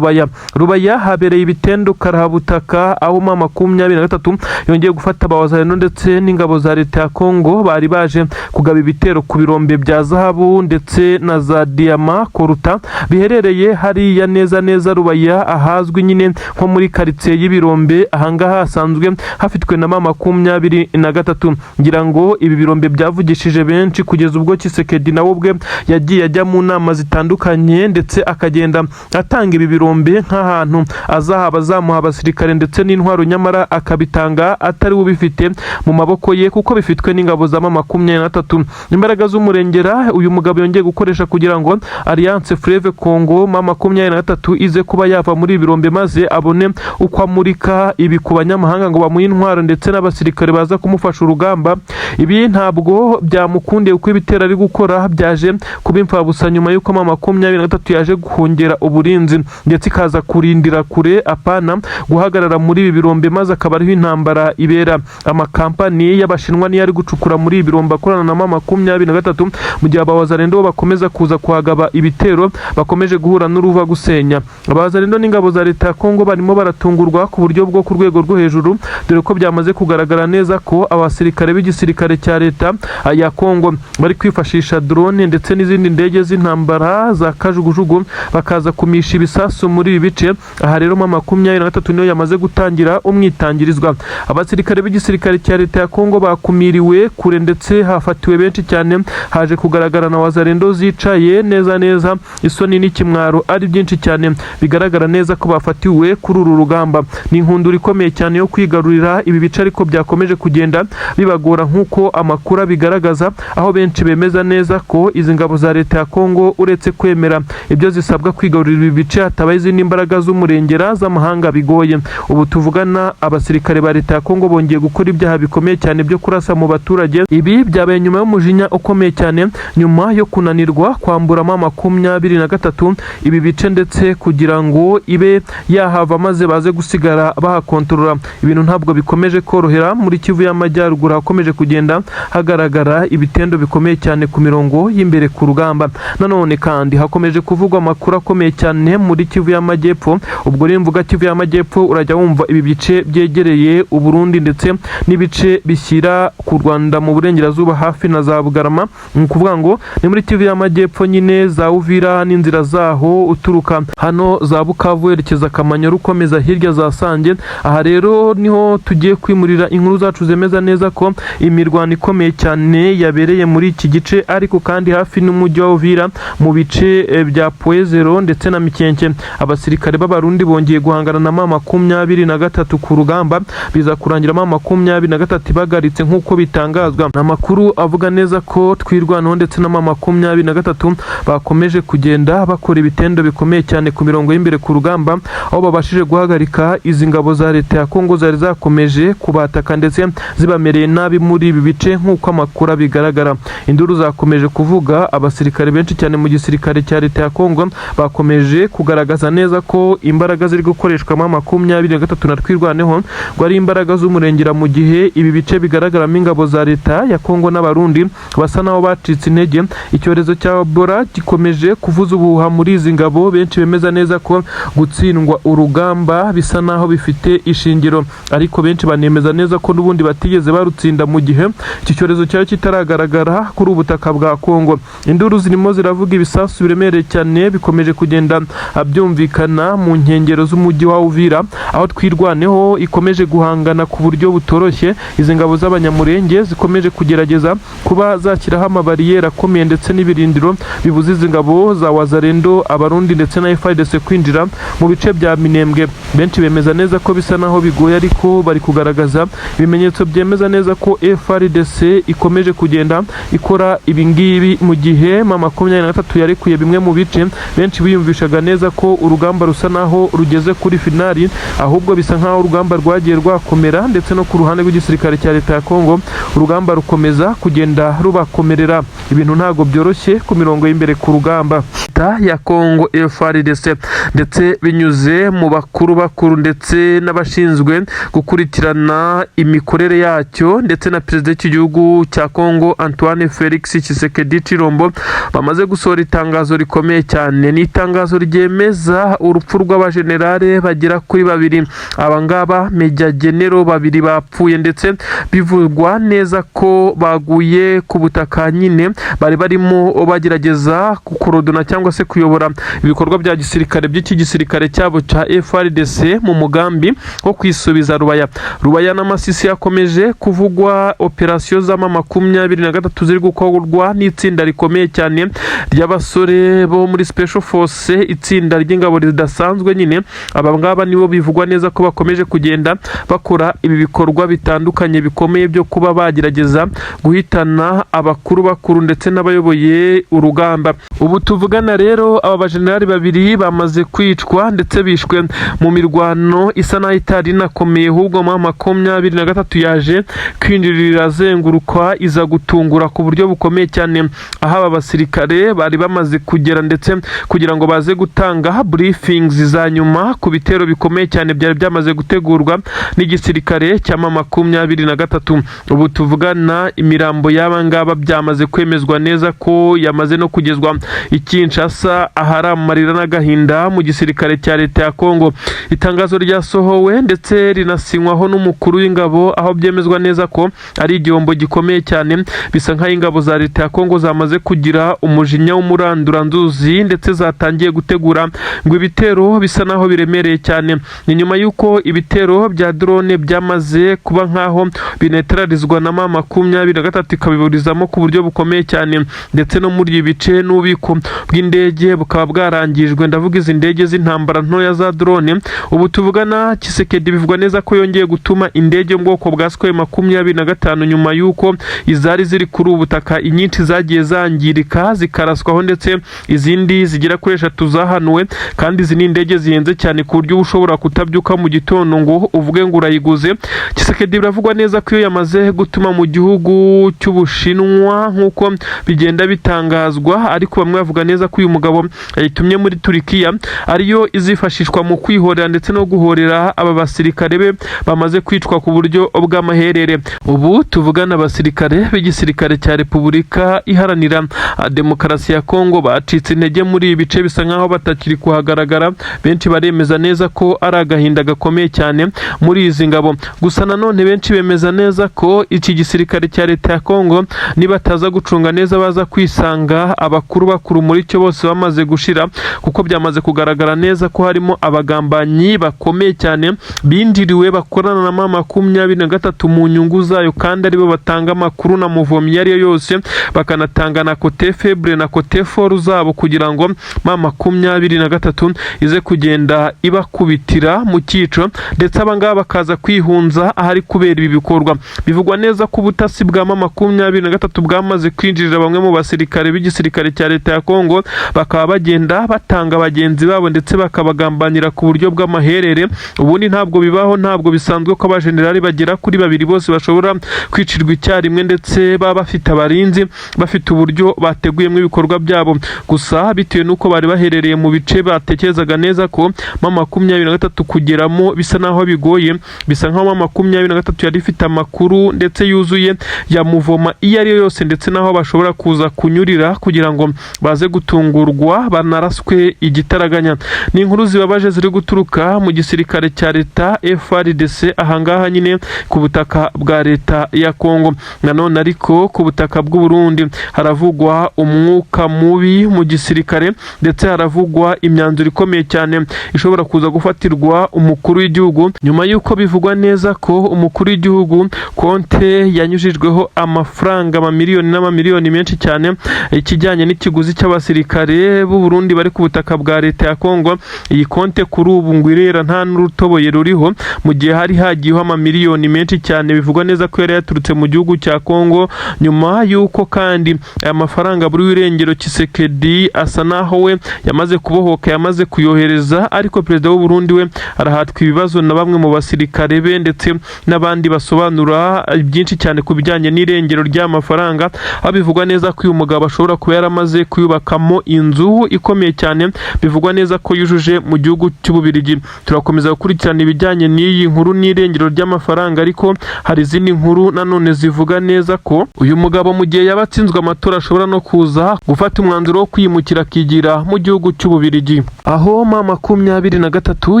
Rubaya habereye ibitendo karahabutaka, aho ma 23 yongeye gufata abawazareno ndetse n'ingabo za leta ya Kongo bari baje kugaba ibitero ku birombe bya zahabu ndetse na za diama koruta biherereye hariya neza Rubaya, ahazwi nyine nko muri quartier y'ibirombe. Ahangaha hasanzwe hafitwe na ma 23. Ngira ngo ibi birombe byavugishije benshi kugeza ubwo Kisekedi nawe ubwe yagiye ajya mu nama zitandukanye ndetse akagenda atanga ibi birombe nk'ahantu azamuha abasirikare ndetse n'intwaro, nyamara akabitanga atari ubifite mu maboko ye kuko bifitwe n'ingabo za ma 23. Imbaraga z'umurengera uyu mugabo yongeye gukoresha kugira ngo Alliance Fleuve Congo ma 23 ize kuba yava muri birombe maze abone uko amurika ibi ku banyamahanga ngo bamuhe intwaro ndetse n'abasirikare baza kumufasha urugamba. Ibi ntabwo byamukundiye uko ibitero ari gukora byaje kuba imfabusa nyuma y'uko ma 23 yaje guhongera uburinzi ndetse ikaza kurindira kure apana guhagarara muri ibi birombe, maze akaba ariho intambara ibera. Amakampani y'abashinwa niyo ari gucukura muri ibi birombe akorana na ma 23, mu gihe abawazarendo bakomeza kuza kuhagaba ibitero bakomeje guhura n'uruva gusenya. Abawazarendo n'ingabo za leta ya Kongo barimo baratungurwa ku buryo bwo ku rwego rwo hejuru, dore ko byamaze kugaragara neza ko abasirikare b'igisirikare cya leta ya Kongo bari kwifashisha drone ndetse n'izindi ndege z'intambara za kajugujugu bakaza kumisha ibisasu muri ibi bice. Aha rero ma 23 niyo yamaze gutangira umwitangirizwa. Abasirikare b'igisirikare cya leta ya Kongo bakumiriwe kure ndetse hafatiwe benshi cyane. Haje kugaragara na wazarendo zicaye neza, isoni n'ikimwaro ari byinshi cyane, bigaragara neza ko bafatiwe kuri uru rugamba. Ni inkundura ikomeye cyane yo kwigarurira ibi bice, ariko byakomeje kugenda bibagora nk'uko amakuru bigaragaza, aho benshi bemeza neza ko izi ngabo za leta ya Kongo uretse kwemera ibyo zisabwa kwigarurira ibi bice, hatabaye izindi imbaraga z'umurengera z'amahanga bigoye. Ubu tuvugana abasirikare ba leta ya Kongo bongeye gukora ibyaha bikomeye cyane byo kurasa mu baturage. Ibi byabaye nyuma y'umujinya ukomeye cyane, nyuma yo kunanirwa kwambura ma 23 ibi bice ndetse kugira ngo ibe yahava maze baze gusigara bahakontorora. Ibintu ntabwo bikomeje korohera muri Kivu y'Amajyaruguru, hakomeje kugenda hagaragara ibitendo bikomeye cyane ku mirongo y'imbere ku rugamba. Nanone kandi hakomeje kuvugwa amakuru akomeye cyane muri Kivu y'Amajyepfo. Ubwo rero mvuga Kivu y'Amajyepfo urajya wumva ibi bice byegereye Uburundi ndetse n'ibice bishyira ku Rwanda mu burengerazuba hafi na za Bugarama. Ni ukuvuga ngo ni muri Kivu y'Amajyepfo nyine za Uvira n'inzira zaho uturuka hano za Bukavu werekeza Kamanyoru ukomeza hirya za Sange. Aha rero niho tugiye kwimurira inkuru zacu zemeza neza ko imirwano ikomeye cyane yabereye muri iki gice, ariko kandi hafi n'umujyi wa Uvira mu bice bya Poezero ndetse na Mikenke. Abasirikare b'Abarundi bongeye guhangana na ma 23 ku rugamba, biza kurangira ma 23 bagaritse nk'uko bitangazwa. Amakuru avuga neza ko twirwanaho ndetse na ma 23 bakomeje kugenda bakora ibitendo bikomeye cyane ku mirongo y'imbere ku rugamba, aho babashije guhagarika izi ngabo za leta ya Kongo zari zakomeje kubataka ndetse zibamereye nabi muri ibi bice nk'uko amakuru bigaragara. Induru zakomeje kuvuga, abasirikare benshi cyane mu gisirikare cya leta ya Kongo bakomeje kugaragaza neza ko imbaraga ziri gukoreshwa ma 23 na twirwaneho ngo ari imbaraga z'umurengera, mu gihe ibi bice bigaragaramo ingabo za leta ya Kongo n'Abarundi basa naho bacitse intege. Icyorezo cya Ebola gikomeje kuvuza ubuhuha muri izi ngabo, benshi bemeza neza ko gutsindwa urugamba bisa naho bifite ishingiro, ariko benshi banemeza neza ko n'ubundi batigeze barutsinda mu gihe iki cyorezo cyari kitaragaragara kuri ubutaka bwa Kongo. Induru zirimo ziravuga, ibisasu biremereye cyane bikomeje kugenda byumvikana mu nkengero z'umujyi wa Uvira, aho twirwaneho ikomeje guhangana ku buryo butoroshye. Izi ngabo z'abanyamurenge zikomeje kugerageza kuba zashyiraho amabariyeri akomeye ndetse n'ibirindiro bibuza izi ngabo za wazarendo, Abarundi ndetse na FARDC kwinjira mu bice bya Minembwe. Benshi bemeza neza ko bisa naho bigoye, ariko bari kugaragaza ibimenyetso byemeza neza ko FARDC ikomeje kugenda ikora ibingibi mu gihe ma 23 yarekuye bimwe mu bice. Benshi biyumvishaga neza ko urugamba rusa naho rugeze kuri finali, ahubwo bisa nkaho urugamba rwagiye rwakomera ndetse no ku ruhande rw'igisirikare cya leta ya Kongo urugamba rukomeza kugenda rubakomerera. Ibintu ntago byoroshye ku mirongo y'imbere ku rugamba. Leta ya Kongo FARDC ndetse binyuze mu bakuru ndetse n'abashinzwe gukurikirana imikorere yacyo ndetse na perezida w'igihugu cya Kongo Antoine Felix Tshisekedi Tshilombo bamaze gusohora itangazo rikomeye cyane. Ni itangazo ryemeza urupfu rw'abajenerale bagera kuri 2. Abangaba Meja General 2 bapfuye ndetse bivugwa neza ko baguye ku butaka nyine bari barimo bagerageza kukorodona cyangwa se kuyobora ibikorwa bya gisirikare by'iki gisirikare cyabo cya FARDC mu mugambi wo kwisubiza Rubaya n'Amasisi yakomeje kuvugwa operasiyo z'ama 23 ziri gukorwa n'itsinda rikomeye cyane ry'abasore bo muri Special Force, itsinda ry'ingabo ridasanzwe nyine. Aba ngaba nibo bivugwa neza ko bakomeje kugenda bakora ibi bikorwa bitandukanye bikomeye byo kuba bagerageza guhitana abakuru ndetse n'abayoboye urugamba. Ubu tuvugana rero aba bajenerali 2 bamaze kwicwa ndetse bishwe mu mirwano isa naho itari inakomeye, ahubwo mu 23 yaje kwinjirira zenguruka iza gutungura ku buryo bukomeye cyane, aho aba basirikare bari bamaze kugera ndetse kugira ngo baze gutanga briefings za nyuma ku bitero bikomeye cyane byari byamaze gutegurwa n'igisirikare cya 23. Ubu tuvugana imirambo y'abangaba byamaze kwemezwa neza ko yamaze no kugezwa Kinshasa, ahari amarira n'agahinda mu gisirikare cya leta ya Kongo. Itangazo ryasohowe ndetse rinasinywaho n'umukuru w'ingabo, aho byemezwa neza ko ari igihombo gikomeye cyane. Bisa nk'aho ingabo za leta ya Kongo zamaze kugira umujinya w'umuranduranzuzi ndetse zatangiye gutegura ngo ibitero bisa naho biremereye cyane. Ni nyuma y'uko ibitero bya drone byamaze kuba nk'aho binetralizwa na 23 ikabiburizamo ku buryo bukomeye cyane, ndetse no muri ibice n'ubiko bw'indege bukaba bwarangijwe. Ndavuga izi ndege z'intambara ntoya za drone. Ubu tuvugana Tshisekedi bivugwa neza ko yongeye gutuma indege mu bwoko bwa Su-25 nyuma y'uko izari ziri kuri ubutaka inyinshi zagiye zangirika zikaraswaho, ndetse izindi zigera kuri 3 zahanuwe. Kandi izi ni indege zihenze cyane ku buryo ushobora kutabyuka mu gitondo ngo uvuge ngo urayiguze. Tshisekedi biravugwa neza ko iyo yamaze gutuma mu gihugu cy'Ubushinwa nk'uko bigenda bitangazwa, ariko bamwe bavuga neza ko uyu mugabo yayitumye muri Turkiya ariyo izifashishwa mu kwihorera ndetse no guhorera aba basirikare be bamaze kwicwa ku buryo bw'amaherere. Ubu tuvugana abasirikare b'igisirikare cya Repubulika Iharanira Demokarasi ya Kongo bacitse intege muri ibi bice, bisa nkaho batakiri kuhagaragara. Benshi baremeza neza ko ari agahinda gakomeye cyane muri izi ngabo. Gusa nanone benshi bemeza neza ko iki gisirikare cya leta ya Kongo nibataza gucunga neza baza kwisanga abakuru muri cyo bose bamaze gushira, kuko byamaze kugaragara neza ko harimo abagambanyi bakomeye cyane bindiriwe bakorana na 23 mu nyungu zayo, kandi aribo batanga amakuru na muvomi yari yose, bakanatanga na kote febre na kote foru zabo kugira ngo 23 ize kugenda ibakubitira mu cyico, ndetse abangaba bakaza kwihunza ahari kubera ibi bikorwa. Bivugwa neza ko ubutasi bwa 23 bwamaze kwinjirira bamwe mu basirikare b'igisirikare cya leta ya Kongo, bakaba bagenda batanga bagenzi babo ndetse bakabagambanira ku buryo bw'amaherere. Ubundi ntabwo bibaho, ntabwo bisanzwe ko abajenerali bagera kuri 2 bose bashobora kwicirwa icyarimwe, ndetse baba bafite abarinzi, bafite uburyo bateguyemo ibikorwa byabo. Gusa bitewe n'uko bari baherereye mu bice batekerezaga neza ko 23 kugeramo bisa naho bigoye, bisa nkaho 23 yari ifite amakuru ndetse yuzuye ya muvoma iyo ari yo yose, ndetse naho bashobora kuza kunyurira kugira ngo baze gutungurwa banaraswe igitaraganya. Ni inkuru zibabaje ziri guturuka mu gisirikare cya leta FARDC ahangaha nyine ku butaka bwa leta ya Kongo. Nanone ariko ku butaka bw'u Burundi haravugwa umwuka mubi mu gisirikare, ndetse haravugwa imyanzuro ikomeye cyane ishobora kuza gufatirwa umukuru w'igihugu, nyuma y'uko bivugwa neza ko umukuru w'igihugu konte yanyujijweho amafaranga amamiliyoni menshi cyane ikijyanye n'ikiguzi cy'abasirikare b'u Burundi bari ku butaka bwa leta ya Kongo. Iyi konte kuri ubu ngo irera nta n'urutoboye ruriho, mu gihe hari hagiyeho amamiliyoni menshi cyane. Bivugwa neza ko yari yaturutse mu gihugu cya Kongo, nyuma y'uko kandi aya mafaranga buri w'irengero Tshisekedi asa naho we yamaze kubohoka, yamaze kuyohereza, ariko perezida w'u Burundi we arahatwa ibibazo na bamwe mu basirikare be ndetse n'abandi basobanura byinshi cyane ku bijyanye n'irengero ry'amafaranga, aho bivugwa neza ko uyu mugabo ashobora kuba yaramaze kuyubakamo inzu ikomeye cyane, bivugwa neza ko yujuje mu gihugu cy'Ububiligi. Turakomeza gukurikirana ibijyanye n'iyi nkuru n'irengero ry'amafaranga, ariko hari izindi nkuru nanone zivuga neza ko uyu mugabo mu gihe yaba atsinzwe amatora ashobora no kuza gufata umwanzuro wo kwimukira akigira mu gihugu cy'Ububiligi, aho M23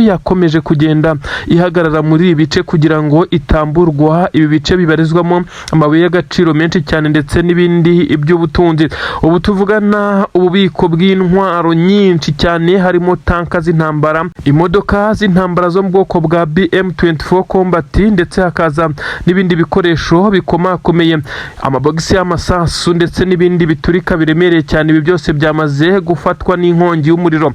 yakomeje kugenda ihagarara muri ibi bice kugira ngo itamburwa ibi bice bibarizwamo amabuye y'agaciro menshi cyane ndetse n'ibindi by'ubutunzi. Ubu tuvugana ububiko bw'intwaro nyinshi cyane, harimo tanka z'intambara, imodoka z'intambara zo mu bwoko bwa BM24 Combat, ndetse hakaza n'ibindi bikoresho bikomakomeye, amabogisi y'amasasu ndetse n'ibindi biturika biremereye cyane. Ibi byose byamaze gufatwa n'inkongi y'umuriro.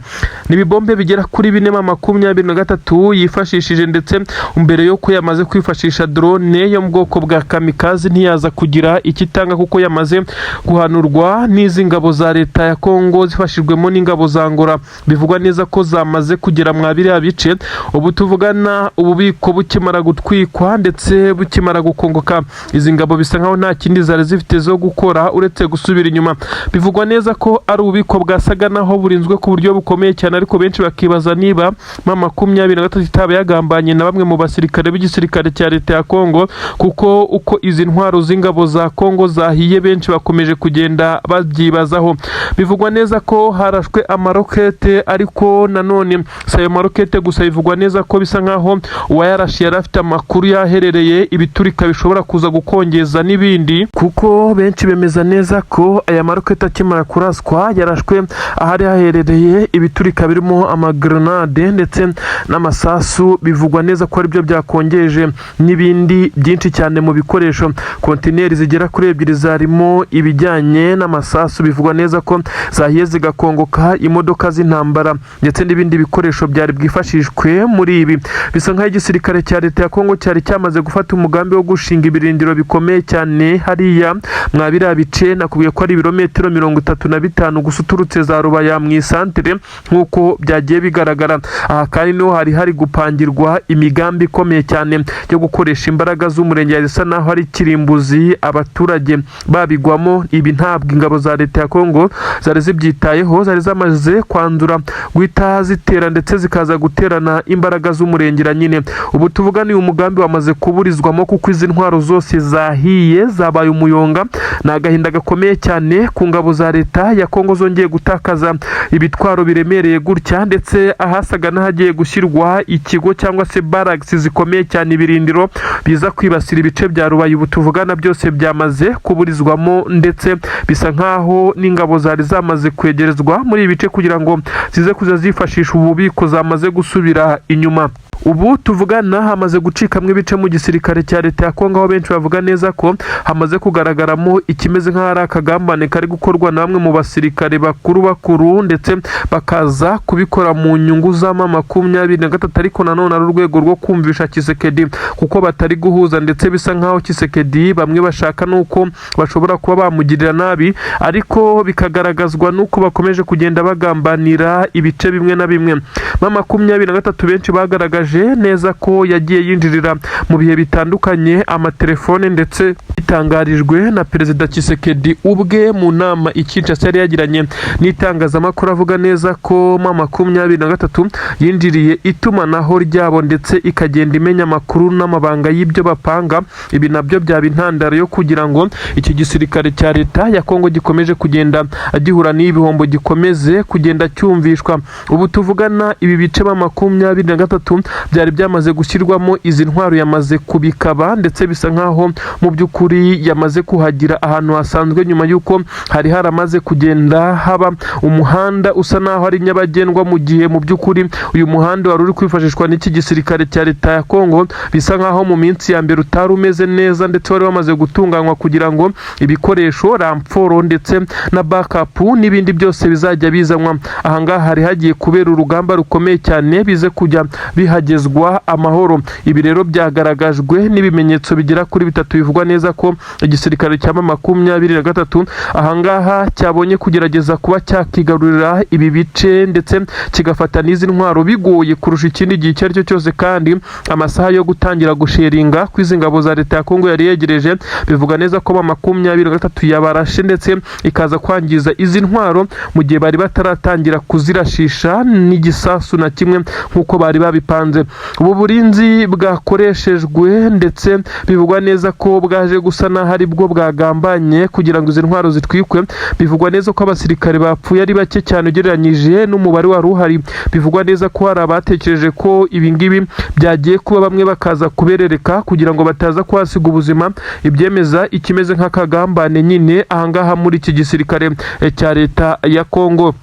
N'ibibombe bigera kuri 423 yifashishije, ndetse mbere yo ko yamaze kwifashisha drone yo mu bwoko bwa kamikaze ntiyaza kugira ikitanga kuko yamaze guhanurwa n'izi ngabo za leta ya Kongo zifashijwemo n'ingabo za Angola. Bivugwa neza ko zamaze kugera mwa biriya bice. Ubu tuvugana ububiko bukimara gutwikwa ndetse bukimara gukongoka, izi ngabo bisa nkaho nta kindi zari zifite zo gukora uretse gusubira inyuma. Bivugwa neza ko ari ububiko bwasaga naho burinzwe ku buryo bukomeye cyane, ariko benshi bakibaza niba M23 itaba yagambanye na bamwe mu basirikare b'igisirikare cya leta ya Kongo, kuko uko izi ntwaro z'ingabo za Kongo zahiye benshi bakomeje kugenda babyibazaho. Bivugwa neza ko harashwe amarokete, ariko nanone sayo marokete gusa. Bivugwa neza ko bisa nkaho uwayarashe yari afite amakuru yaherereye ibiturika bishobora kuza gukongeza n'ibindi, kuko benshi bemeza neza ko aya marokete akimara kuraswa yarashwe ahari haherereye ibiturika birimo amagrenade ndetse n'amasasu. Bivugwa neza ko aribyo byakongeje n'ibindi byinshi cyane mu bikoresho. Kontineri zigera kuri 2 zarimo ibijyanye n'amasasu, bivugwa neza ko zahiye zigakongoka, imodoka z'intambara ndetse n'ibindi bikoresho byari bwifashishwe muri ibi. Bisa nkaho igisirikare cya leta ya Kongo cyari cyamaze gufata umugambi wo gushinga ibirindiro bikomeye cyane hariya mwa biriya bice. Nakubwiye ko ari ibirometero 35 gusa uturutse za Rubaya mu isantere nk'uko byagiye bigaragara. Aha kandi niho hari gupangirwa imigambi ikomeye cyane yo gukoresha imbaraga z'umurenge, zisa naho ari kirimbuzi abaturage babigwamo. Ibi ntabwo ingabo za leta ya Kongo zari zibyitayeho, zari zamaze kwanzura guhita zitera ndetse zikaza guterana imbaraga z'umurengera nyine. Ubu tuvugana uyu mugambi wamaze kuburizwamo kuko izi ntwaro zose zahiye zabaye umuyonga. Ni agahinda gakomeye cyane ku ngabo za leta ya Kongo zongeye gutakaza ibitwaro biremereye gutya, ndetse ahasaga n'ahagiye gushyirwa ikigo cyangwa se barracks zikomeye cyane, ibirindiro biza kwibasira ibice bya Rubayi. Ubu tuvugana byose byamaze kuburizwamo, ndetse bisa nkaho n'ingabo zari zamaze kwegerezwa muri ibi bice kugira ngo zize kuza zifashisha ububiko zamaze gusubira inyuma. Ubu tuvugana hamaze gucikamwe ibice mu gisirikare cya leta ya Kongo, aho benshi bavuga neza ko hamaze kugaragaramo ikimeze nk'aho ari akagambane kari gukorwa na bamwe mu basirikare bakuru, ndetse bakaza kubikora mu nyungu za M23, ariko nanone ari urwego rwo kumvisha Tshisekedi kuko batari guhuza, ndetse bisa nkaho Tshisekedi bamwe bashaka nuko bashobora kuba bamugirira nabi, ariko bikagaragazwa nuko bakomeje kugenda bagambanira ibice bimwe na bimwe. M23 benshi bagaragaje neza ko yagiye yinjirira mu bihe bitandukanye amatelefone, ndetse bitangarijwe na Perezida Tshisekedi ubwe mu nama Kinshasa yari yagiranye n'itangazamakuru, avuga neza ko M23 yinjiriye itumanaho ryabo ndetse ikagenda imenya amakuru n'amabanga y'ibyo bapanga. Ibi nabyo byaba intandaro yo kugira ngo iki gisirikare cya leta ya Kongo gikomeje kugenda gihura n'ibihombo, gikomeze kugenda cyumvishwa. Ubu tuvugana ibi bice M23 byari byamaze gushyirwamo izi ntwaro yamaze kubikaba, ndetse bisa nkaho mu by'ukuri yamaze kuhagira ahantu hasanzwe, nyuma y'uko hari haramaze kugenda haba umuhanda usa naho ari nyabagendwa, mu gihe mu by'ukuri uyu muhanda wari uri kwifashishwa n'iki gisirikare cya leta ya Kongo. Bisa nkaho mu minsi ya mbere utari umeze neza, ndetse wari wamaze gutunganywa kugira ngo ibikoresho ramforo ndetse na backup n'ibindi byose bizajya bizanwa. Ahangaha hari hagiye kubera urugamba rukomeye cyane bize kujya bihagera kugezwa amahoro. Ibi rero byagaragajwe n'ibimenyetso bigera kuri bitatu bivugwa neza ko igisirikare cya M23 ahangaha cyabonye kugerageza kuba cyakigarurira ibi bice ndetse kigafata n'izi ntwaro bigoye kurusha ikindi gihe icyo ari cyo cyose, kandi amasaha yo gutangira gusheringa kw'izi ngabo za leta ya Kongo yari yegereje. Bivuga neza ko M23 yabarashe ndetse ikaza kwangiza izi ntwaro mu gihe bari bataratangira kuzirashisha n'igisasu na kimwe nk'uko bari babipanze. Ubu burinzi bwakoreshejwe ndetse bivugwa neza ko bwaje gusa naho ari bwo bwagambanye kugira ngo izi ntwaro zitwikwe. Bivugwa neza ko abasirikare bapfuye ari bake cyane ugereranyije n'umubare wari uhari. Bivugwa neza ko hari abatekereje ko ibi ngibi byagiye kuba bamwe bakaza kuberereka kugira ngo bataza kuhasiga ubuzima, ibyemeza ikimeze nk'akagambane nyine ahangaha muri iki gisirikare cya leta ya Kongo.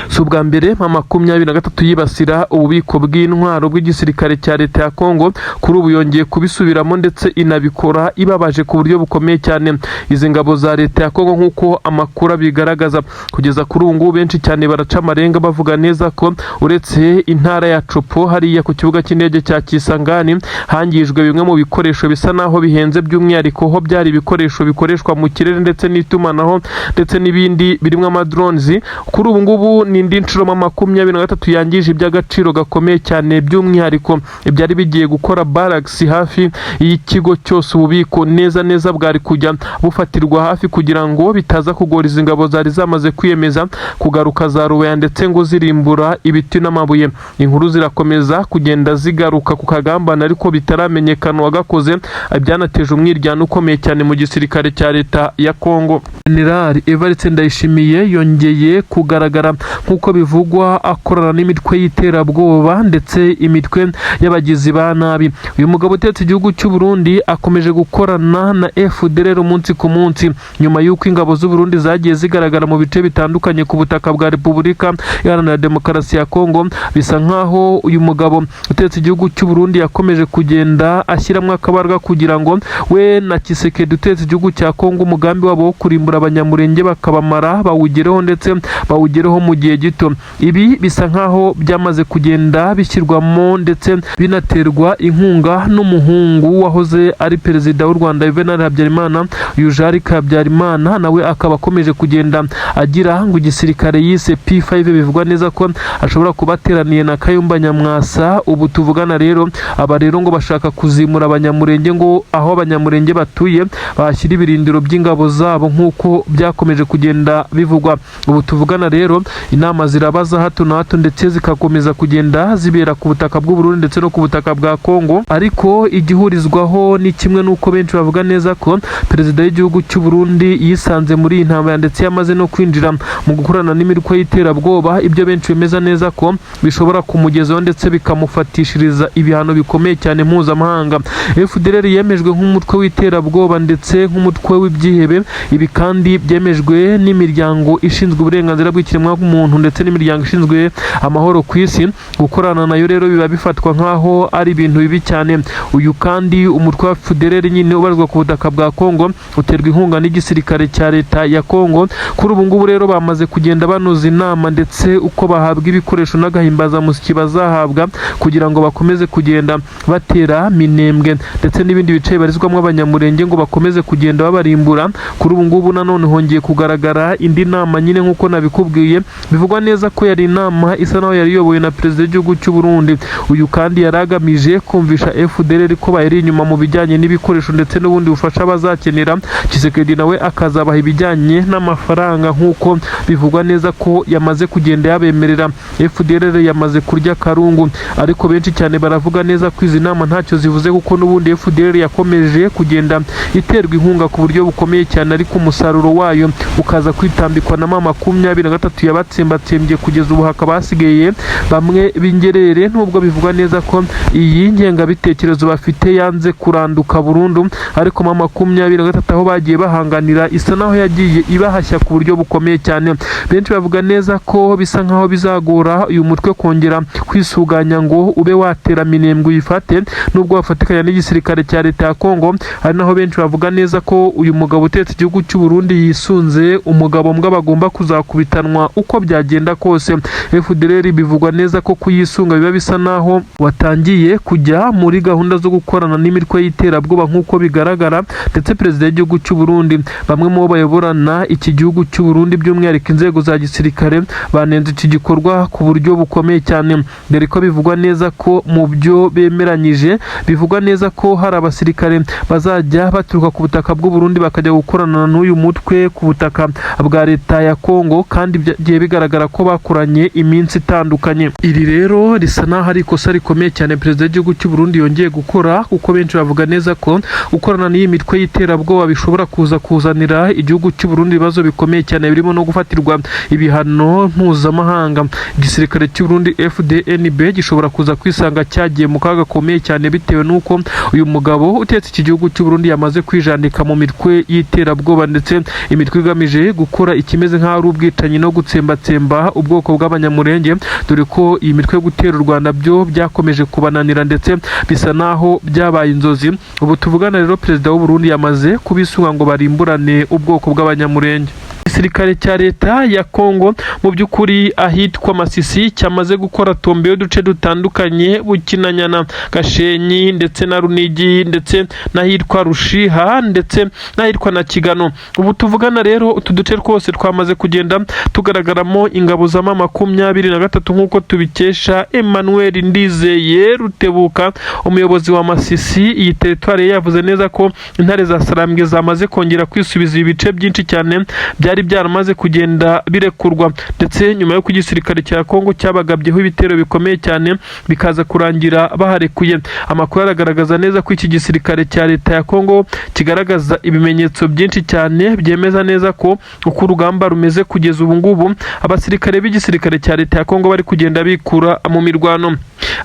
Si ubwa mbere M23 yibasira ububiko bw'intwaro bw'igisirikare cya leta ya Kongo. Kuri ubu yongeye kubisubiramo ndetse inabikora ibabaje ku buryo bukomeye cyane. Izi ngabo za leta ya Kongo nk'uko amakuru bigaragaza kugeza kuri ubu ngubu benshi cyane baraca amarenga bavuga neza ko uretse intara ya Chopo hariya ku kibuga cy'indege cya Kisangani hangijwe bimwe mu bikoresho bisa naho bihenze, by'umwihariko ho byari ibikoresho bikoreshwa mu kirere ndetse n'itumanaho ndetse n'ibindi birimo amadrones. Kuri ubu ngubu ni indi nshuro M23 yangije iby'agaciro gakomeye cyane, by'umwihariko ibyari bigiye gukora barracks hafi y'ikigo cyose. Ububiko neza bwari kujya bufatirwa hafi kugira ngo bitaza kugora izi ngabo zari zamaze kwiyemeza kugaruka za Rubaya ndetse ngo zirimbura ibiti n'amabuye. Inkuru zirakomeza kugenda zigaruka ku kagambana ariko bitaramenyekana wagakoze, byanateje umwiryane ukomeye cyane mu gisirikare cya leta ya Kongo. General Evariste Ndayishimiye yongeye kugaragara nk'uko bivugwa akorana n'imitwe y'iterabwoba ndetse imitwe y'abagizi ba nabi. Uyu mugabo utetse igihugu cy'u Burundi akomeje gukorana na FDLR umunsi ku munsi, nyuma y'uko ingabo z'u Burundi zagiye zigaragara mu bice bitandukanye ku butaka bwa Repubulika Iharanira Demokarasi ya Kongo. Bisa nkaho uyu mugabo utetse igihugu cy'u Burundi yakomeje kugenda ashyiramo akabarwa kugira ngo we na Tshisekedi utetse igihugu cya Kongo umugambi wabo wo kurimbura abanyamurenge bakabamara bawugereho ndetse bawugereho mu gihe gito. Ibi bisa nkaho byamaze kugenda bishyirwamo ndetse binaterwa inkunga n'umuhungu wahoze ari perezida w'u Rwanda Juvenal Habyarimana, Eugene Habyarimana, nawe akaba akomeje kugenda agira ngo igisirikare yise P5. Bivugwa neza ko ashobora kubateraniye na Kayumba Nyamwasa. Ubu tuvugana rero aba rero ngo bashaka kuzimura abanyamurenge, ngo aho abanyamurenge batuye bashyira ibirindiro by'ingabo zabo nk'uko byakomeje kugenda bivugwa. Ubu tuvugana rero inama zirabaza hato na hato ndetse zikakomeza kugenda zibera ku butaka bw'u Burundi ndetse no ku butaka bwa Kongo, ariko igihurizwaho ni kimwe n'uko benshi bavuga neza ko perezida w'igihugu cy'u Burundi yisanze muri iyi ntambara ndetse yamaze no kwinjira mu gukorana n'imitwe y'iterabwoba. Ibyo benshi bemeza neza ko bishobora kumugezaho ndetse bikamufatishiriza ibihano bikomeye cyane mpuzamahanga. FDLR yemejwe nk'umutwe w'iterabwoba ndetse nk'umutwe w'ibyihebe. Ibi kandi byemejwe n'imiryango ishinzwe uburenganzira bw'ikiremwamuntu ndetse n'imiryango ishinzwe amahoro ku isi. Gukorana nayo rero biba bifatwa nkaho ari ibintu bibi cyane. Uyu kandi umutwe wa FDLR nyine ubarizwa ku butaka bwa Kongo uterwa inkunga n'igisirikare cya leta ya Kongo. Kuri ubu ngubu rero bamaze kugenda banoza inama ndetse uko bahabwa ibikoresho n'agahimbazamusyi bazahabwa kugira ngo bakomeze kugenda batera Minembwe ndetse n'ibindi bice bibarizwamo abanyamurenge ngo bakomeze kugenda babarimbura. Kuri ubu ngubu nanone hongeye kugaragara indi nama nyine nk'uko nabikubwiye. Bivugwa neza ko yari inama isa naho yari iyobowe na perezida w'igihugu cy'u Burundi. Uyu kandi yaragamije kumvisha FDLR ko bayiri inyuma mu bijyanye n'ibikoresho ndetse n'ubundi bufasha bazakenera. Tshisekedi nawe akazabaha ibijyanye n'amafaranga nk'uko bivugwa neza ko yamaze kugenda yabemerera. FDLR yamaze kurya karungu, ariko benshi cyane baravuga neza ko izi nama ntacyo zivuze kuko n'ubundi FDLR yakomeje kugenda iterwa inkunga ku buryo bukomeye cyane, ariko umusaruro wayo ukaza kwitambikwa na M23 yabatsembatsembye kugeza ubu hakaba hasigaye bamwe b'ingerere. Nubwo bivugwa neza ko iyi ngengabitekerezo bafite yanze kuranduka burundu, ariko M23 aho bagiye bahanganira isa naho yagiye ibahashya ku buryo bukomeye cyane. Benshi bavuga neza ko bisa nkaho bizagora uyu mutwe kongera kwisuganya ngo ube watera Minembwe uyifate, nubwo wafatikanya n'igisirikare cya leta ya Kongo. Ari naho benshi bavuga neza ko uyu mugabo utetse igihugu cy'u Burundi yisunze umugabo mbwa bagomba kuzakubitanwa uko uko byagenda kose. FDLR bivugwa neza ko kuyisunga biba bisa naho watangiye kujya muri gahunda zo gukorana n'imitwe y'iterabwoba nk'uko bigaragara, ndetse perezida w'igihugu cy'u Burundi, bamwe mu bo bayoborana iki gihugu cy'u Burundi by'umwihariko inzego za gisirikare, banenze iki gikorwa ku buryo bukomeye cyane, dore ko bivugwa neza ko mu byo bemeranyije bivugwa neza ko hari abasirikare bazajya baturuka ku butaka bw'u Burundi bakajya gukorana n'uyu mutwe ku butaka bwa leta ya Kongo, kandi byagiye bigaragara ko bakoranye iminsi itandukanye. Iri rero risa naho ari ikosa rikomeye cyane perezida w'igihugu cy'u Burundi yongeye gukora, kuko benshi bavuga neza ko gukorana n'iyi mitwe y'iterabwoba bishobora kuza kuzanira igihugu cy'u Burundi ibibazo bikomeye cyane, birimo no gufatirwa ibihano mpuzamahanga. Igisirikare cy'u Burundi FDNB gishobora kuza kwisanga cyagiye mu kaga gakomeye cyane, bitewe n'uko uyu mugabo utetse iki gihugu cy'u Burundi yamaze kwijandika mu mitwe y'iterabwoba, ndetse imitwe igamije gukora ikimeze nk'aho ari ubwicanyi no gutsembatsemba ubwoko bw'abanyamurenge, dore ko iyi mitwe yo gutera u Rwanda byo byakomeje kubananira ndetse bisa naho byabaye inzozi. Ubu tuvugana rero perezida w'u Burundi yamaze kubisunga ngo barimburane ubwoko bw'abanyamurenge. Igisirikare cya leta ya Kongo mu by'ukuri ahitwa Masisi cyamaze gukora tombe y'uduce dutandukanye, Bukinanyana, Gashenyi ndetse na Runigi, ndetse n'ahitwa Rushiha ndetse n'ahitwa na Kigano. Ubu tuvugana rero utu duce twose twamaze kugenda tugaragaramo ingabo za M23 nk'uko tubikesha Emmanuel Ndizeye Rutebuka, umuyobozi wa Masisi. Iyi teritwari yavuze neza ko intare za Sarambwe zamaze kongera kwisubiza ibice byinshi cyane byari byaramaze kugenda birekurwa, ndetse nyuma yo kugisirikare cya Kongo cyabagabyeho ibitero bikomeye cyane bikaza kurangira baharekuye. Amakuru aragaragaza neza ko iki gisirikare cya leta ya Kongo kigaragaza ibimenyetso byinshi cyane byemeza neza ko uko urugamba rumeze kugeza ubu ngubu, abasirikare b'igisirikare cya leta ya Kongo bari kugenda bikura mu mirwano.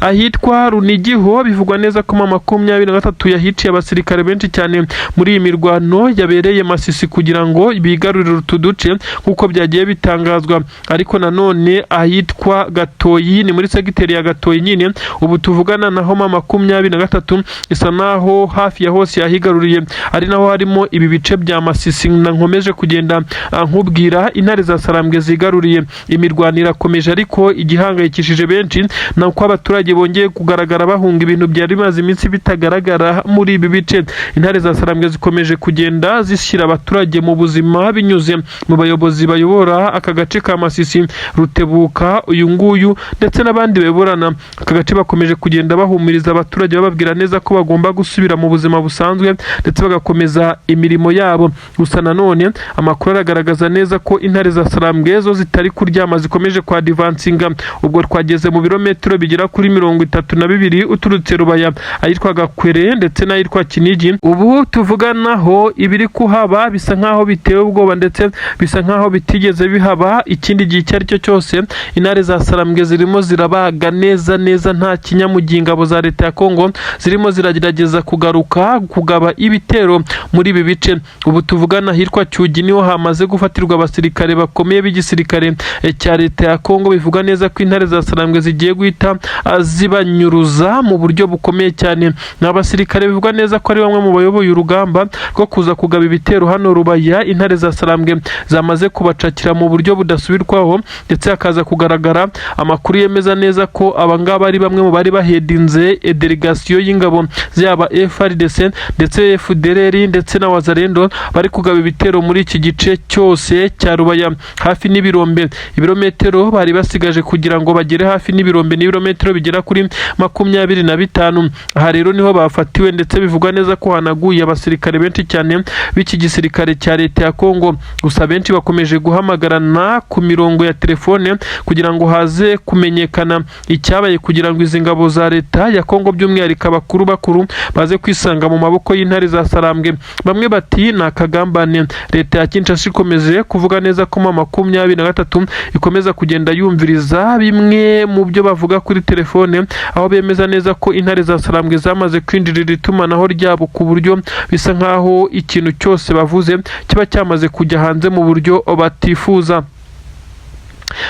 Ahitwa Runigiho bivugwa neza ko M23 yahiciye abasirikare benshi cyane muri iyi mirwano yabereye Masisi kugira ngo bigarurire utu duce nk'uko byagiye bitangazwa. Ariko nanone ahitwa Gatoyi, ni muri segiteri ya Gatoyi nyine, ubu tuvugana naho M23 isa naho hafi ya hose yahigaruriye, ari naho harimo ibi bice bya Masisi nkomeje kugenda nkubwira. Intare za Sarambwe zigaruriye, imirwano irakomeje, ariko igihangayikishije benshi na uko abaturage bongeye kugaragara bahunga ibintu byari bimaze iminsi bitagaragara muri ibi bice. Intare za Sarambwe zikomeje kugenda zishyira abaturage mu buzima binyuze mu bayobozi bayobora aka gace ka Masisi, Rutebuka uyu nguyu ndetse n'abandi bayoborana aka gace, bakomeje kugenda bahumuriza abaturage bababwira neza ko bagomba gusubira mu buzima busanzwe ndetse bagakomeza imirimo yabo. Gusa nanone amakuru aragaragaza neza ko intare za Sarambwe zo zitari kuryama, zikomeje kwa divansinga. Ubwo twageze mu birometero bigera kuri 32 uturutse Rubaya, ahitwa Gakwere ndetse n'ahitwa Kinigi. Ubu tuvuganaho ibiri kuhaba bisa nkaho bitewe ubwoba ndetse bisa nkaho bitigeze bihaba ikindi gihe icyo ari cyo cyose. Intare za Sarambwe zirimo zirabaga neza nta kinyamugihe ingabo za leta ya Kongo zirimo ziragerageza kugaruka kugaba ibitero muri ibi bice. Ubu tuvugana hitwa Cyugi niho hamaze gufatirwa abasirikare bakomeye b'igisirikare cya leta ya Kongo. Bivuga neza ko intare za Sarambwe zigiye guhita zibanyuruza mu buryo bukomeye cyane. N'abasirikare bivuga neza ko ari bamwe mu bayoboye urugamba rwo kuza kugaba ibitero hano Rubaya. Intare za Sarambwe zamaze kubacakira mu buryo budasubirwaho, ndetse hakaza kugaragara amakuru yemeza neza ko abangaba ari bamwe mu bari bahedinze delegation y'ingabo zaba FARDC ndetse FDLR ndetse na Wazalendo bari kugaba ibitero muri iki gice cyose cya Rubaya hafi n'ibirombe. Ibirometero bari basigaje kugira ngo bagere hafi n'ibirombe n'ibirometero bigera kuri 25. Aha rero niho bafatiwe, ndetse bivugwa neza ko hanaguye abasirikare benshi cyane b'iki gisirikare cya leta ya Kongo. Gusa benshi bakomeje guhamagarana ku mirongo ya telefone kugira ngo haze kumenyekana icyabaye, kugira ngo izi ngabo za leta ya Kongo by'umwihariko bakuru baze kwisanga mu maboko y'intare za Sarambwe. Bamwe bati ni akagambane. Leta ya Kinshasa ikomeje kuvuga neza ko M23 ikomeza kugenda yumviriza bimwe mu byo bavuga kuri telefone, aho bemeza neza ko intare za Sarambwe zamaze kwinjirira itumanaho ryabo ku buryo bisa nkaho ikintu cyose bavuze kiba cyamaze kujya hanze mu buryo batifuza.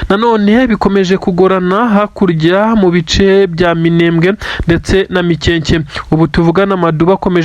Nanone bikomeje kugorana hakurya mu bice bya Minembwe ndetse na Mikenke. Ubu tuvugana Maduba akomeje